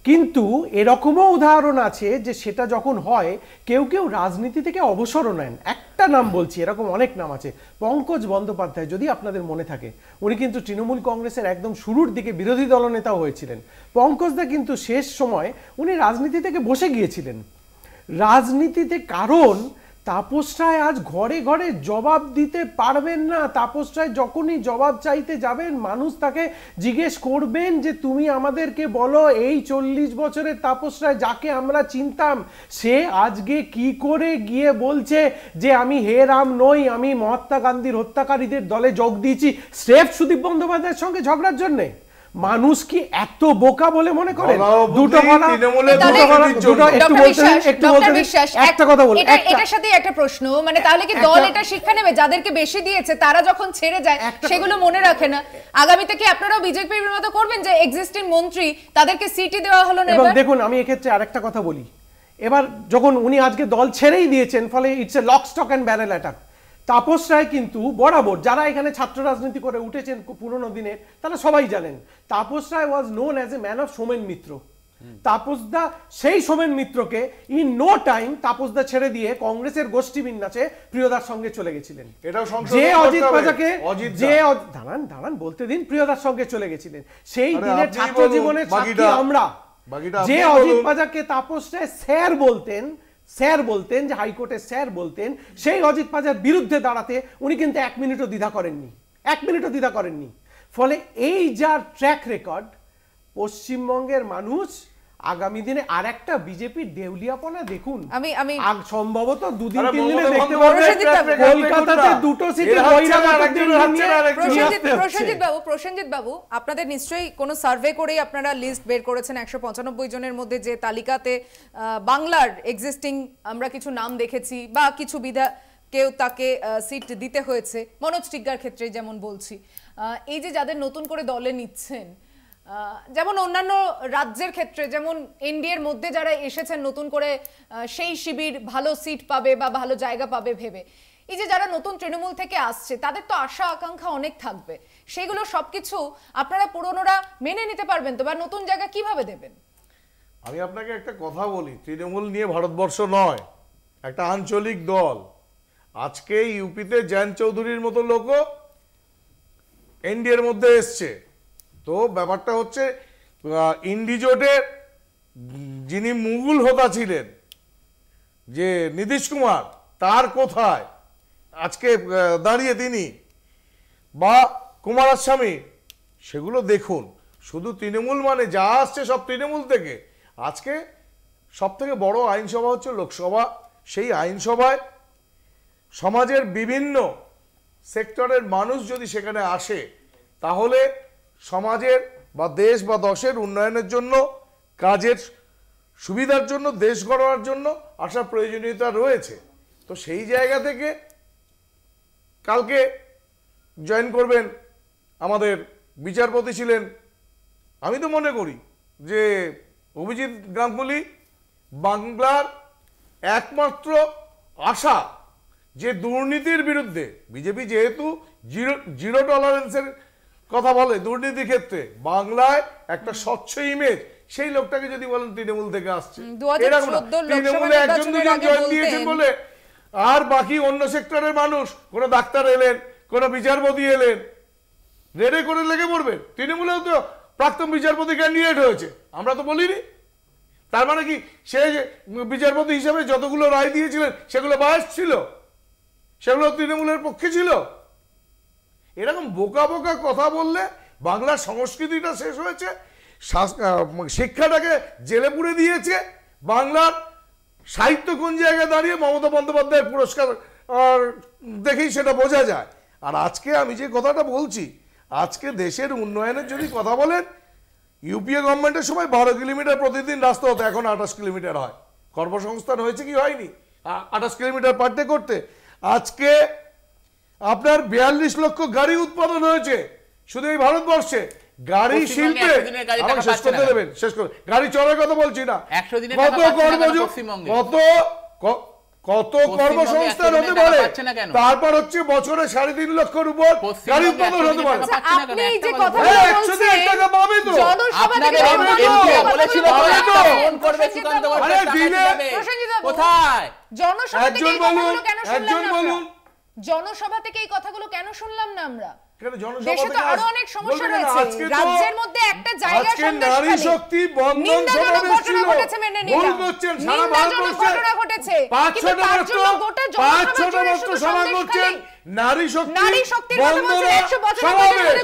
কিন্তু এরকমও উদাহরণ আছে যে সেটা যখন হয় কেউ কেউ রাজনীতি থেকে অবসরও নেন। একটা নাম বলছি, এরকম অনেক নাম আছে। পঙ্কজ বন্দ্যোপাধ্যায়, যদি আপনাদের মনে থাকে, উনি কিন্তু তৃণমূল কংগ্রেসের একদম শুরুর দিকে বিরোধী দলনেতাও হয়েছিলেন। পঙ্কজদা কিন্তু শেষ সময় উনি রাজনীতি থেকে বসে গিয়েছিলেন রাজনীতিতে, কারণ তাপস রায় আজ ঘরে ঘরে জবাব দিতে পারবেন না। তাপস রায় যখনই জবাব চাইতে যাবেন, মানুষ তাকে জিজ্ঞেস করবেন যে তুমি আমাদেরকে বলো, এই 40 বছরের তাপস রায় যাকে আমরা চিনতাম, সে আজকে কি করে গিয়ে বলছে যে আমি হে রাম নই, আমি মহাত্মা গান্ধীর হত্যাকারীদের দলে যোগ দিয়েছি স্রেফ সুদীপ বন্দ্যোপাধ্যায়ের সঙ্গে ঝগড়ার জন্যে? মানুষ কি এত বোকা বলে মনে করেন? দুটো কথা, একটা কথা বলি, এটার সাথে একটা প্রশ্ন, মানে তাহলে কি দল এটা শিক্ষা নেবে? যাদেরকে বেশি দিয়েছে তারা যখন ছেড়ে যায় সেগুলো মনে রাখে না, আগামীতে কি আপনারাও বিজেপির মতো করবেন যে এক্সিস্টিং মন্ত্রী তাদেরকে সিটি দেওয়া হলো না? এবং দেখুন, আমি এক্ষেত্রে আরেকটা কথা বলি, এবার যখন উনি আজকে দল ছেড়েই দিয়েছেন, ফলে it's a lock stock and barrel attack. Tapas Ray কিন্তু বরাবর, যারা এখানে ছাত্র রাজনীতি করে উঠেছেন পুরনো দিনের, তারা সবাই জানেন Tapas Ray was known as a man of Somen Mitra. তাপসদা সেই সোমেন মিত্রকে ইন নো টাইম তাপসদা ছেড়ে দিয়ে কংগ্রেসের গোষ্ঠী বিন্যাসে প্রিয়দার সঙ্গে চলে গেছিলেন। যে অজিত পাজাকে, যে দাঁড়ান বলতে দিন, প্রিয়দার সঙ্গে চলে গেছিলেন। সেই দিনের ছাত্র জীবনের সাক্ষী আমরা। যে অজিত পাজাকে তাপস রায় স্যার বলতেন, যে হাইকোর্টের স্যার বলতেন, সেই অজিত পাজার বিরুদ্ধে দাঁড়াতে উনি কিন্তু 1 মিনিটও দ্বিধা করেননি। ফলে এই যার ট্র্যাক রেকর্ড, পশ্চিমবঙ্গের মানুষ আগামী দিনে আরেকটা বিজেপির দেউলিয়াপনা দেখুন। আমি সম্ভবত 2-3 দিনে দেখতে পাবেন কলকাতাতে দুটো সিটি প্রসেনজিৎ বাবু, আপনাদের নিশ্চয়ই কোনো সার্ভে করেই আপনারা লিস্ট বের করেছেন 195 জনের মধ্যে যে তালিকাতে বাংলার এক্সিস্টিং আমরা কিছু নাম দেখেছি বা কিছু কেউ তাকে সিট দিতে হয়েছে, মনোজ টিগ্গার ক্ষেত্রে যেমন বলছি। এই যে যাদের নতুন করে দলে নিচ্ছেন, যেমন অন্যান্য রাজ্যের ক্ষেত্রে যেমন এনডিএর মধ্যে যারা এসেছেন নতুন করে সেই শিবির ভালো সিট পাবে বা ভালো জায়গা পাবে ভেবে, এই যে যারা নতুন তৃণমূল থেকে আসছে তাদের তো আশা আকাঙ্ক্ষা অনেক থাকবে, সেগুলো সবকিছু আপনারা পুরনোরা মেনে নিতে পারবেন তো, বা নতুন জায়গা কিভাবে দেবেন? আমি আপনাকে একটা কথা বলি, তৃণমূল নিয়ে ভারতবর্ষ নয়, একটা আঞ্চলিক দল। আজকে ইউপিতে জয়ন্ত চৌধুরীর মতো লোকও এনডিএর মধ্যে এসছে। তো ব্যাপারটা হচ্ছে ইন্ডিজোটের যিনি মুঘল হোতা ছিলেন যে নীতিশ কুমার, তার কোথায় আজকে দাঁড়িয়ে তিনি, বা কুমারস্বামী, সেগুলো দেখুন। শুধু তৃণমূল মানে যা আসছে সব তৃণমূল থেকে। আজকে সব থেকে বড় আইনসভা হচ্ছে লোকসভা। সেই আইনসভায় সমাজের বিভিন্ন সেক্টরের মানুষ যদি সেখানে আসে, তাহলে সমাজের বা দেশ বা দশের উন্নয়নের জন্য, কাজের সুবিধার জন্য, দেশ গড়ার জন্য আসার প্রয়োজনীয়তা রয়েছে। তো সেই জায়গা থেকে কালকে জয়েন করবেন আমাদের বিচারপতি ছিলেন, আমি তো মনে করি যে অভিজিৎ গাঙ্গুলি বাংলার একমাত্র আশা, যে দুর্নীতির বিরুদ্ধে বিজেপি যেহেতু জিরো টলারেন্সের কথা বলে দুর্নীতির ক্ষেত্রে, বাংলায় একটা স্বচ্ছ ইমেজ, সেই লোকটাকে যদি বলেন তৃণমূল থেকে আসছে, তৃণমূলে একজন দুজন জয়েন দিয়েছেন বলে আর বাকি অন্য সেক্টরের মানুষ, কোনো ডাক্তার এলেন, কোনো বিচারপতি এলেন, রেডে করে লেগে পড়বেন। তৃণমূলেও তো প্রাক্তন বিচারপতি ক্যান্ডিডেট হয়েছে, আমরা তো বলিনি। তার মানে কি সে বিচারপতি হিসেবে যতগুলো রায় দিয়েছিলেন সেগুলো বায়াস ছিল, সেগুলো তৃণমূলের পক্ষে ছিল? এরকম বোকা বোকা কথা বললে বাংলার সংস্কৃতিটা শেষ হয়েছে, শিক্ষাটাকে জেলে পুরে দিয়েছে। বাংলার সাহিত্য কোন জায়গায় দাঁড়িয়ে মমতা বন্দ্যোপাধ্যায়ের পুরস্কার দেখেই সেটা বোঝা যায়। আর আজকে আমি যে কথাটা বলছি, আজকে দেশের উন্নয়নের যদি কথা বলেন, ইউপিএ গভর্নমেন্টের সময় 12 কিলোমিটার প্রতিদিন রাস্তা হতো, এখন 28 কিলোমিটার হয়। কর্মসংস্থান হয়েছে কি হয়নি 28 কিলোমিটার পার ডে করতে? আজকে আপনার 42 লক্ষ গাড়ি উৎপাদন হয়েছে শুধু এই ভারতবর্ষে। গাড়ি শিল্পে শেষ করতে দেবেন, শেষ করে গাড়ি চলার কথা বলছি না, কত কত কর্মসংস্থান হতে পারে, তারপর হচ্ছে বছরে 3.5 লক্ষের উপর গাড়ি উৎপাদন হতে পারে। টাকা পাবে তো, একজন বলুন জনসভা থেকে এই কথাগুলো কেন শুনলাম না আমরা? দেশে তো আরো অনেক সমস্যা রয়েছে, রাজ্যের মধ্যে একটা জায়গা নারী শক্তি বন্ধন সমাবেশ ছিল, ভুল করছেন, সারা ভারতবর্ষে 5-6টা সভা করছেন, নারী শক্তি বন্ধন সমাবেশ,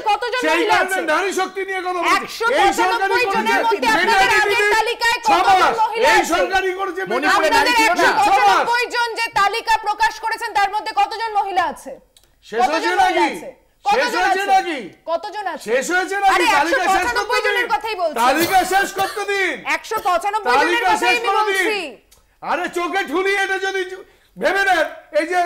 সেই কারণে নারী শক্তি নিয়ে কথা বলছি। এই সরকারি করেছে এই সরকারি করেছে আপনাদের 195 জন যে তালিকা প্রকাশ করেছেন তার মধ্যে কতজন মহিলা আছে? শেষ হয়েছে নাকি? শেষ হয়েছে নাকি? কতজন আছে? শেষ হয়েছে নাকি? তালিকা শেষ করতে দিন, কথাই বলছি, তালিকা শেষ করতে দিন, 195 জনের কথাই বলছি। আরে চোখে ঠুলি এটা যদি ভেবে নেন, এই যে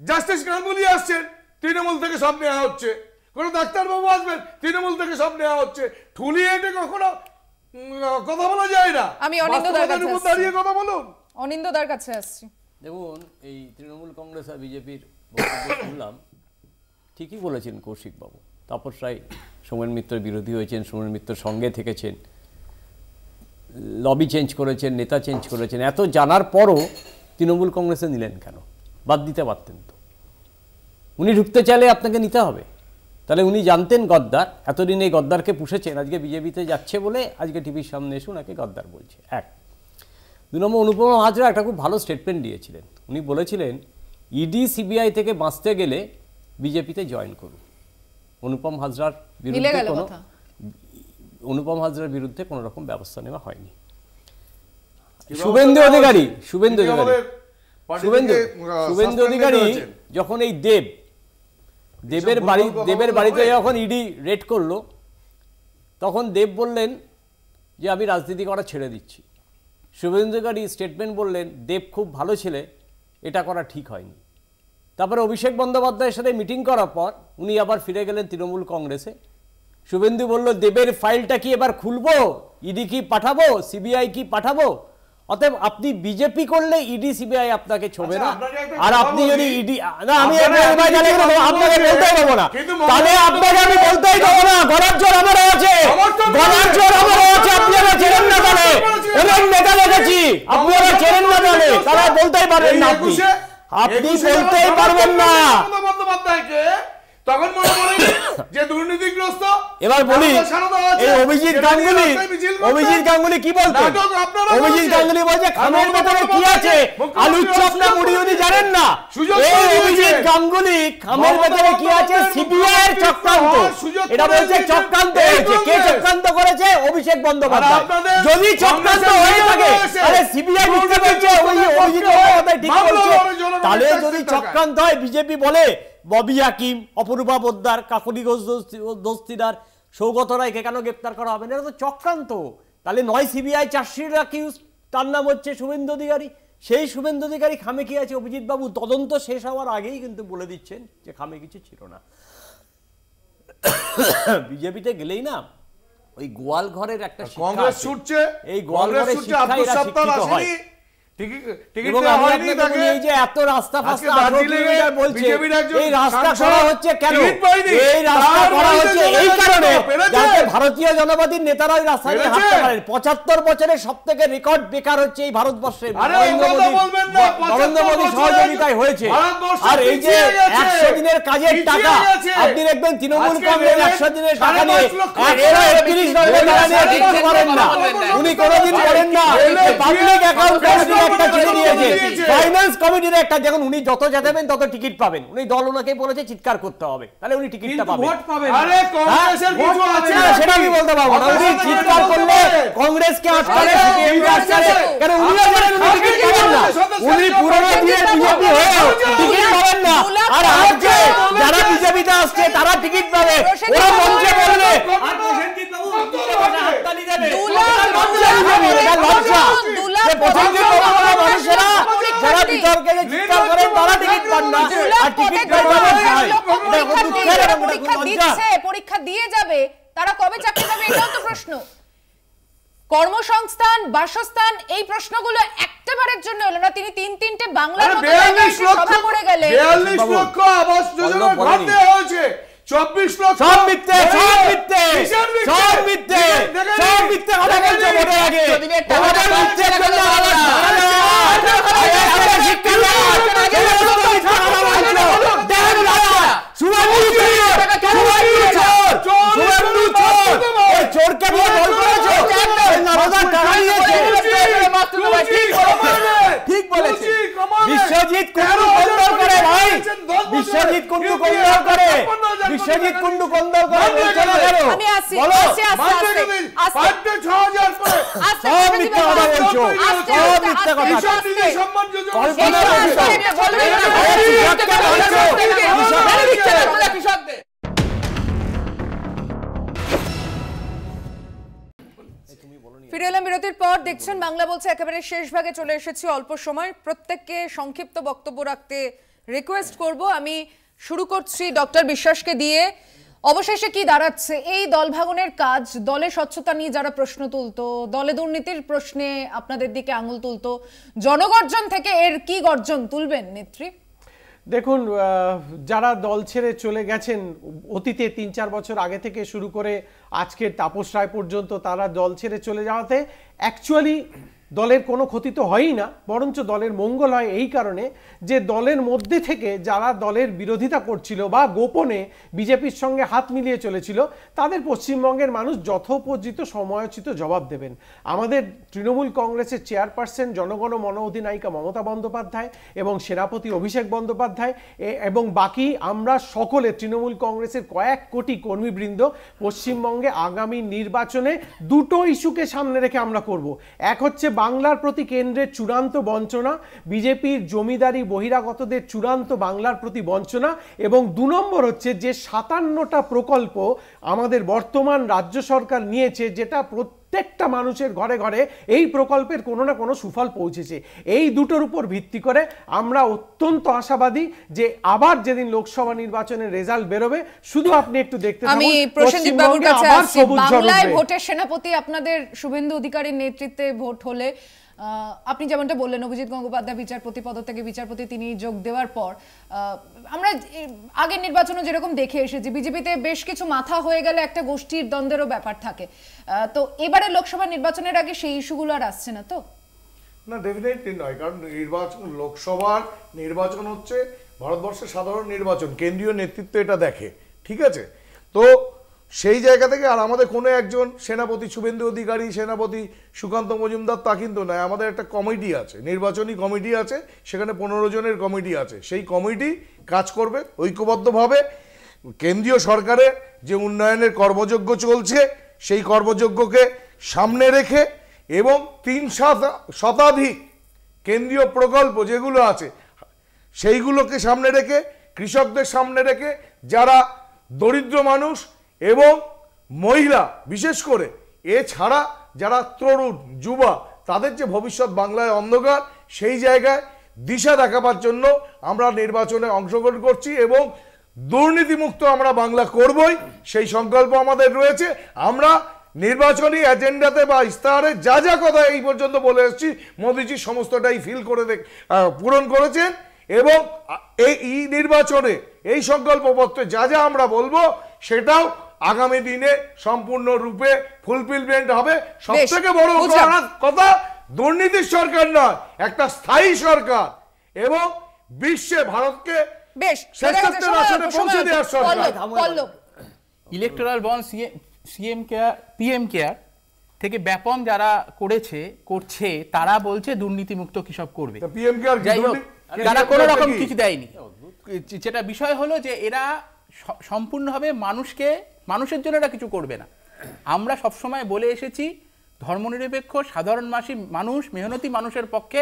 জাস্টিস গাঙ্গুলি আসছেন তৃণমূল থেকে সব নেওয়া হচ্ছে, কোন ডাক্তারবাবু আসবেন তৃণমূল থেকে সব নেওয়া হচ্ছে, ঠুলি এটা কখনো কথা বলা যায় না। আমি অনিন্দদার কাছে দাঁড়িয়ে কথা বলুন, অনিন্দদার কাছে আসছি। দেখুন, এই তৃণমূল কংগ্রেস আর বিজেপির বক্তব্য শুনলাম, ঠিকই বলেছেন কৌশিকবাবু। তাপস রায় সোমেন মিত্রের বিরোধী হয়েছেন, সোমেন মিত্রের সঙ্গে থেকেছেন, লবি চেঞ্জ করেছেন, নেতা চেঞ্জ করেছেন, এত জানার পরও তৃণমূল কংগ্রেসে নিলেন কেন? বাদ দিতে পারতেন তো। উনি ঢুকতে চাইলে আপনাকে নিতে হবে। তাহলে উনি জানতেন গদ্দার, এতদিন এই গদ্দারকে পুষেছেন, আজকে বিজেপিতে যাচ্ছে বলে আজকে টিভির সামনে এসে ওনাকে গদ্দার বলছে। 1 2 নম্বর, অনুপম হাজরা একটা খুব ভালো স্টেটমেন্ট দিয়েছিলেন। উনি বলেছিলেন ইডি সিবিআই থেকে বাঁচতে গেলে বিজেপিতে জয়েন করুন। অনুপম হাজরার বিরুদ্ধে কোনো রকম ব্যবস্থা নেওয়া হয়নি। শুভেন্দু অধিকারী যখন এই দেবের বাড়িতে যখন ইডি রেড করলো, তখন দেব বললেন যে আমি রাজনীতি করা ছেড়ে দিচ্ছি। শুভেন্দু অধিকারী স্টেটমেন্ট বললেন দেব খুব ভালো ছেলে, এটা করা ঠিক হয়নি। তারপরে অভিষেক বন্দ্যোপাধ্যায়ের সাথে মিটিং করার পর উনি আবার ফিরে গেলেন তৃণমূল কংগ্রেসে। শুভেন্দু বলল দেবের ফাইলটা কি এবার খুলবো, ইডি কি পাঠাবো, সিবিআই কি পাঠাবো? অতএব আপনি বিজেপি করলে ইডি সিবিআই আপনাকে ছোবে না, আর আপনি যদি ইডি না, আমি আপনাকে বলতেই দেবো না, তাহলে আপনাকে আমি বলতেই দেবো না। গলার জোর আমারও আছে, গলার জোর আমারও আছে। আপনারা চেনেন না তাহলে, অনেক নেতা দেখেছি, আপনারা চেনেন না তাহলে, তারা বলতেই পারবেন না, আপনি বলতেই পারবেন না। তখন মনে করেন যে দুর্নীতিগ্রস্ত। এবার বলি এই অভিজিৎ গাঙ্গুলি কি বলতো? অভিজিৎ গাঙ্গুলি বলছে খামের ভেতরে কি আছে, আলুর চপ না মুড়ি উনি জানেন না। এই অভিজিৎ গাঙ্গুলি খামের ভেতরে কি আছে, সিবিআই এর চক্রান্ত, এটা বলছে চক্রান্ত হয়েছে। কে চক্রান্ত করেছে? অভিষেক বন্দ্যোপাধ্যায়। যদি চক্রান্ত হয়ে থাকে তাহলে সিবিআই মিথ্যা বলছে, অভিজিৎ বন্দ্যোপাধ্যায় ঠিক বলছে। তাহলে যদি চক্রান্ত হয়, বিজেপি বলে ববি হাকিম, অপরূপা পোদ্দার, কাকলি ঘোষ দস্তিদার, সৌগত রায়কে কেন গ্রেপ্তার করা হবে না? এটা তো চক্রান্ত। তাহলে নয় সিবিআই চার্জশিট অ্যাকিউজ, তার নাম হচ্ছে শুভেন্দু অধিকারী। সেই শুভেন্দু অধিকারী খামে কি আছে? অভিজিৎ বাবু তদন্ত শেষ হওয়ার আগেই কিন্তু বলে দিচ্ছেন যে খামে কিছু ছিল না। বিজেপিতে গেলেই না ওই গোয়াল ঘরের একটা কংগ্রেস ছুটছে, এই গোয়াল ঘরের শিক্ষা এরা শিক্ষিত হয়। এবং আমি আপনাকে বলি এই যে এত রাস্তা ফাস্তা 18 কিলোমিটার বলছে, এই রাস্তা করা হচ্ছে কেন? এই রাস্তা করা হচ্ছে এই কারণে যাতে ভারতীয় জনবাদীর নেতারা ওই রাস্তা দিয়ে হাঁটতে পারেন। 75 বছরের সবথেকে রেকর্ড বেকার হচ্ছে এই ভারতবর্ষে নরেন্দ্র মোদী সহযোগিতায় হয়েছে। আর এই যে 100 দিনের কাজের টাকা, আপনি দেখবেন তৃণমূল কংগ্রেস 100 দিনের টাকা নিয়ে 31 টাকা নিয়ে ঠিক করেন না, উনি কোনোদিন করেন না। পাবলিক অ্যাকাউন্ট ফাইন্যান্স কমিটির একটা, দেখুন উনি যত জেতাবেন তত টিকিট পাবেন। উনি দল ওনাকে বলেছে চিৎকার করতে হবে, তাহলে উনি টিকিটটা পাবেন। সেটা আমি বলতে পারবো না। উনি চিৎকার করলে কংগ্রেসকে আটকালে, সিপিএমকে আটকালে, কেন উনিও জানেন উনি টিকিট পাবেন না। উনি পুরনো দিয়ে বিজেপি হয়েও টিকিট পাবেন না। আর আজকে যারা বিজেপিতে আসছে তারা টিকিট পাবে। ওরা মঞ্চে বললে পরীক্ষা দিয়ে যাবে, তারা কবে চাকরি পাবে এটাও তো প্রশ্ন। কর্মসংস্থান, বাসস্থান, এই প্রশ্নগুলো একটাবারের জন্য হলো না। তিনি 3-3টে বাংলার মতো সভা করে গেলেন। 42 লক্ষ আবাস যোজনা ঘর দেওয়া হয়েছে, 24 লক্ষ সব মিথ্যে, সব মিথ্যে, সব মিথ্যে, সব মিথ্যে কথা বলছো। ভোটের আগে তোমাদের মিথ্যের জন্য চোরকে দিয়ে বল করেছো, ঠিক বলেছে। বিশ্বজিৎ কুন্ডু কন্দর করে ভাই, বিশ্বজিৎ কুন্ডু কন্দর করে, বিশ্বজিৎ কুন্ডু কন্দর করে বলছো না কেন? বলো, সব মিথ্যা কথা বলছো, সব মিথ্যা কথা। কল্পনা ফিরে এলাম বিরতির পর। দেখছেন বাংলা বলছে একেবারে শেষ ভাগে চলে এসেছি। অল্প সময়, প্রত্যেককে সংক্ষিপ্ত বক্তব্য রাখতে রিকোয়েস্ট করব। আমি শুরু করছি ডক্টর বিশ্বাসকে দিয়ে। অবশেষে কি দাঁড়াচ্ছে এই দল ভাঙনের কাজ? দলে স্বচ্ছতা নিয়ে যারা প্রশ্ন তুলতো, দলে দুর্নীতির প্রশ্নে আপনাদের দিকে আঙুল তুলতো, জনগর্জন থেকে এর কি গর্জন তুলবেন নেত্রী? দেখুন, যারা দল ছেড়ে চলে গেছেন অতীতে 3-4 বছর আগে থেকে শুরু করে আজকের তাপস রায় পর্যন্ত, তারা দল ছেড়ে চলে যাওয়াতে অ্যাকচুয়ালি দলের কোনো ক্ষতি তো হয়ই না, বরঞ্চ দলের মঙ্গল হয় এই কারণে যে দলের মধ্যে থেকে যারা দলের বিরোধিতা করছিল বা গোপনে বিজেপির সঙ্গে হাত মিলিয়ে চলেছিল, তাদের পশ্চিমবঙ্গের মানুষ যথোপযোগিত সময়োচিত জবাব দেবেন। আমাদের তৃণমূল কংগ্রেসের চেয়ারপারসন জনগণ মন অধিনায়িকা মমতা বন্দ্যোপাধ্যায় এবং সেনাপতি অভিষেক বন্দ্যোপাধ্যায় এবং বাকি আমরা সকলে তৃণমূল কংগ্রেসের কয়েক কোটি কর্মীবৃন্দ পশ্চিমবঙ্গে আগামী নির্বাচনে দুটো ইস্যুকে সামনে রেখে আমরা করব। এক হচ্ছে বাংলার প্রতি কেন্দ্রের চূড়ান্ত বঞ্চনা, বিজেপির জমিদারি বহিরাগতদের চূড়ান্ত বাংলার প্রতি বঞ্চনা, এবং 2 নম্বর হচ্ছে যে 57টা প্রকল্প আমাদের বর্তমান রাজ্য সরকার নিয়েছে, যেটা প্রত্যেকটা মানুষের ঘরে ঘরে এই প্রকল্পের কোনো না কোনো সুফল পৌঁছেছে। এই দুটোর উপর ভিত্তি করে আমরা অত্যন্ত আশাবাদী যে আবার যেদিন লোকসভা নির্বাচনের রেজাল্ট বেরোবে, শুধু আপনি একটু দেখতে থাকুন, আমি প্রসেনজিৎ বাবুর কাছে আসছি। বাংলায় উঠবে। ভোটের সেনাপতি আপনাদের শুভেন্দু অধিকারীর নেতৃত্বে ভোট হলে, আপনি যেমনটা বললেন অভিজিৎ গঙ্গোপাধ্যায় বিচারপতি পদ থেকে বিচারপতি তিনি যোগ দেওয়ার পর আমরা আগের নির্বাচনে যেরকম দেখে এসেছি, বিজেপিতে বেশ কিছু মাথা হয়ে গেলে একটা গোষ্ঠীর দ্বন্দ্বেরও ব্যাপার থাকে। তো এবারে লোকসভা নির্বাচনের আগে সেই ইস্যুগুলো আর আসছে না তো? না, ডেফিনেটলি নয়, কারণ লোকসভার নির্বাচন হচ্ছে ভারতবর্ষের সাধারণ নির্বাচন, কেন্দ্রীয় নেতৃত্ব এটা দেখে, ঠিক আছে? তো সেই জায়গা থেকে আর আমাদের কোনো একজন সেনাপতি শুভেন্দু অধিকারী, সেনাপতি সুকান্ত মজুমদার তা কিন্তু নয়। আমাদের একটা কমিটি আছে, নির্বাচনী কমিটি আছে, সেখানে 15 জনের কমিটি আছে। সেই কমিটি কাজ করবে ঐক্যবদ্ধভাবে। কেন্দ্রীয় সরকারের যে উন্নয়নের কর্মযজ্ঞ চলছে সেই কর্মযজ্ঞকে সামনে রেখে এবং 3 শতাধিক কেন্দ্রীয় প্রকল্প যেগুলো আছে সেইগুলোকে সামনে রেখে, কৃষকদের সামনে রেখে, যারা দরিদ্র মানুষ এবং মহিলা বিশেষ করে, এছাড়া যারা তরুণ যুবা তাদের যে ভবিষ্যৎ বাংলায় অন্ধকার, সেই জায়গায় দিশা দেখাবার জন্য আমরা নির্বাচনে অংশগ্রহণ করছি এবং দুর্নীতিমুক্ত আমরা বাংলা করবই, সেই সংকল্প আমাদের রয়েছে। আমরা নির্বাচনী এজেন্ডাতে বা ইস্তাহারে যা যা কথা এই পর্যন্ত বলে এসেছি, মোদিজি সমস্তটাই ফিল করে পূরণ করেছেন এবং এই নির্বাচনে এই সংকল্পপত্রে যা যা আমরা বলবো সেটাও আগামী দিনে সম্পূর্ণরূপে ফুলফিলমেন্ট হবে। সবথেকে বড় কথা, দুর্নীতির সরকার নয়, একটা স্থায়ী সরকার এবং বিশ্বে ভারতকে বেশ শ্রেষ্ঠত্বের আসনে পৌঁছে দেওয়ার সরকার। Electoral bond, CM care, PM care থেকে ব্যাপন যারা করছে তারা বলছে দুর্নীতিমুক্ত কিসব করবে। পিএম কেয়ার যাই হোক, তারা কোনো রকম কিছু দেয়নি। যেটা বিষয় হলো যে এরা সম্পূর্ণভাবে মানুষের জন্য এরা কিছু করবে না। আমরা সবসময় বলে এসেছি ধর্মনিরপেক্ষ সাধারণ মানুষ, মেহনতি মানুষের পক্ষে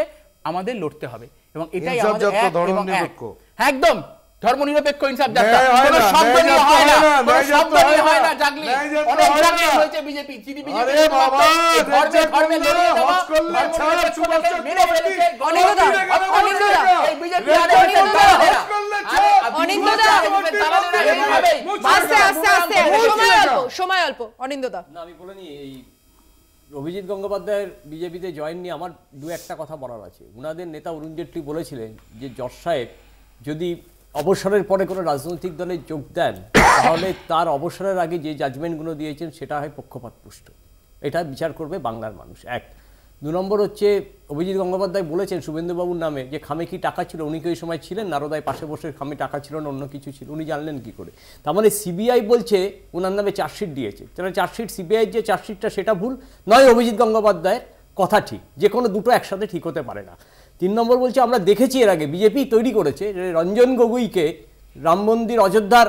আমাদের লড়তে হবে এবং এটাই আমাদের একদম ধর্মনিরপেক্ষ ইনসাফ যাত্রা। কোনো শব্দ নিয়ে হয় না, কোনো শব্দ নিয়ে হয় না। জাগলি অনেক জায়গায় হয়েছে বিজেপি, আরে বাবা, ধর্মে লড়িয়ে দেওয়া, মেরে ফেলেছে সময় অল্প। অনিন্দদা, আমি বলে নি, এই অভিজিৎ গঙ্গোপাধ্যায়ের বিজেপিতে জয়েন নিয়ে আমার 2-1টা কথা বলার আছে। উনাদের নেতা অরুণ জেটলি বলেছিলেন যে জজ সাহেব যদি অবসরের পরে কোনো রাজনৈতিক দলে যোগ দেন তাহলে তার অবসরের আগে যে জাজমেন্টগুলো দিয়েছেন সেটা হয় পক্ষপাতপুষ্ট, এটা বিচার করবে বাংলার মানুষ। 1 2 নম্বর হচ্ছে অভিজিৎ গঙ্গোপাধ্যায় বলেছেন শুভেন্দুবাবুর নামে যে খামে কি টাকা ছিল, উনি কি ওই সময় ছিলেন নারদায় পাশে বসে, খামে টাকা ছিল না অন্য কিছু ছিল, উনি জানলেন কি করে? তার মানে সিবিআই বলছে ওনার নামে চার্জশিট দিয়েছে, তাহলে চার্জশিট সিবিআইয়ের যে চার্জশিটটা সেটা ভুল নয়, অভিজিৎ গঙ্গোপাধ্যায়ের কথা ঠিক, যে কোনো দুটো একসাথে ঠিক হতে পারে না। 3 নম্বর বলছে আমরা দেখেছি এর আগে বিজেপি তৈরি করেছে রঞ্জন গগৈকে রাম মন্দির অযোধ্যার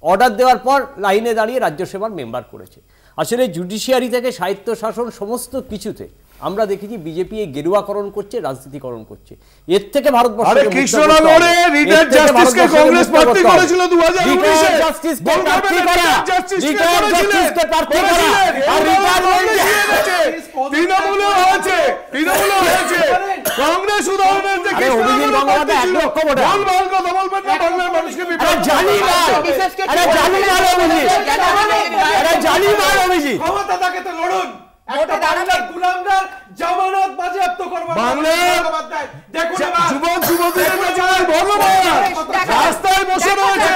অর্ডার দেওয়ার পর লাইনে দাঁড়িয়ে রাজ্যসভার মেম্বার করেছে। আসলে জুডিশিয়ারি থেকে স্বায়ত্ত শাসন সমস্ত কিছুতে আমরা দেখেছি বিজেপি এই গেরুয়াকরণ করছে, রাজনীতিকরণ করছে। এর থেকে ভারতবর্ষের কৃষ্ণনগরে রিটায়ার্ড জাস্টিসকে কংগ্রেস প্রার্থী করেছিল 2019 এ, জাস্টিসকে প্রার্থী করা, রিটায়ার্ড জাস্টিসকে প্রার্থী করা আর তৃণমূলও হয়েছে কংগ্রেস উদাহরণ দেখে অভিজিৎ গঙ্গোপাধ্যায় 1 লক্ষ ভোট। ভুলভাল কথা বলবেন না, বাংলার মানুষকে জানি না, অভিজিৎ ক্ষমতা থাকে তো লড়ুন, একটা বাংলার গুলামদের জামানত বাজেয়াপ্ত করবেন বাংলার দেখুন যুবক যুবতীদের কাছে ভগবান রাস্তায় বসে রয়েছে,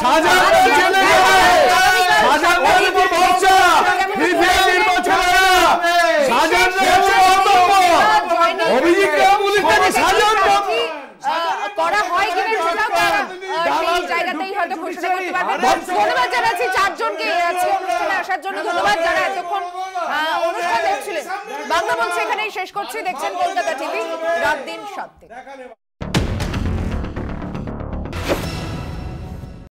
শাহজাহান জেলে শাহজাহানের উপর ভরসা, বিপিএল নির্বাচনে অভিজিৎকে পুলিশকে শাহজাহান করা হয় কিনা সেটাও সেই জায়গাতেই হয়তো ঘোষণা করতে পারবে। ধন্যবাদ জানাচ্ছি 4 জনকে আজকে অনুষ্ঠানে আসার জন্য। ধন্যবাদ যারা এতক্ষণ অনুষ্ঠান দেখছিলেন। বাংলা বলছে এখানেই শেষ করছি। দেখছেন কলকাতা টিভি, রাত দিন 7।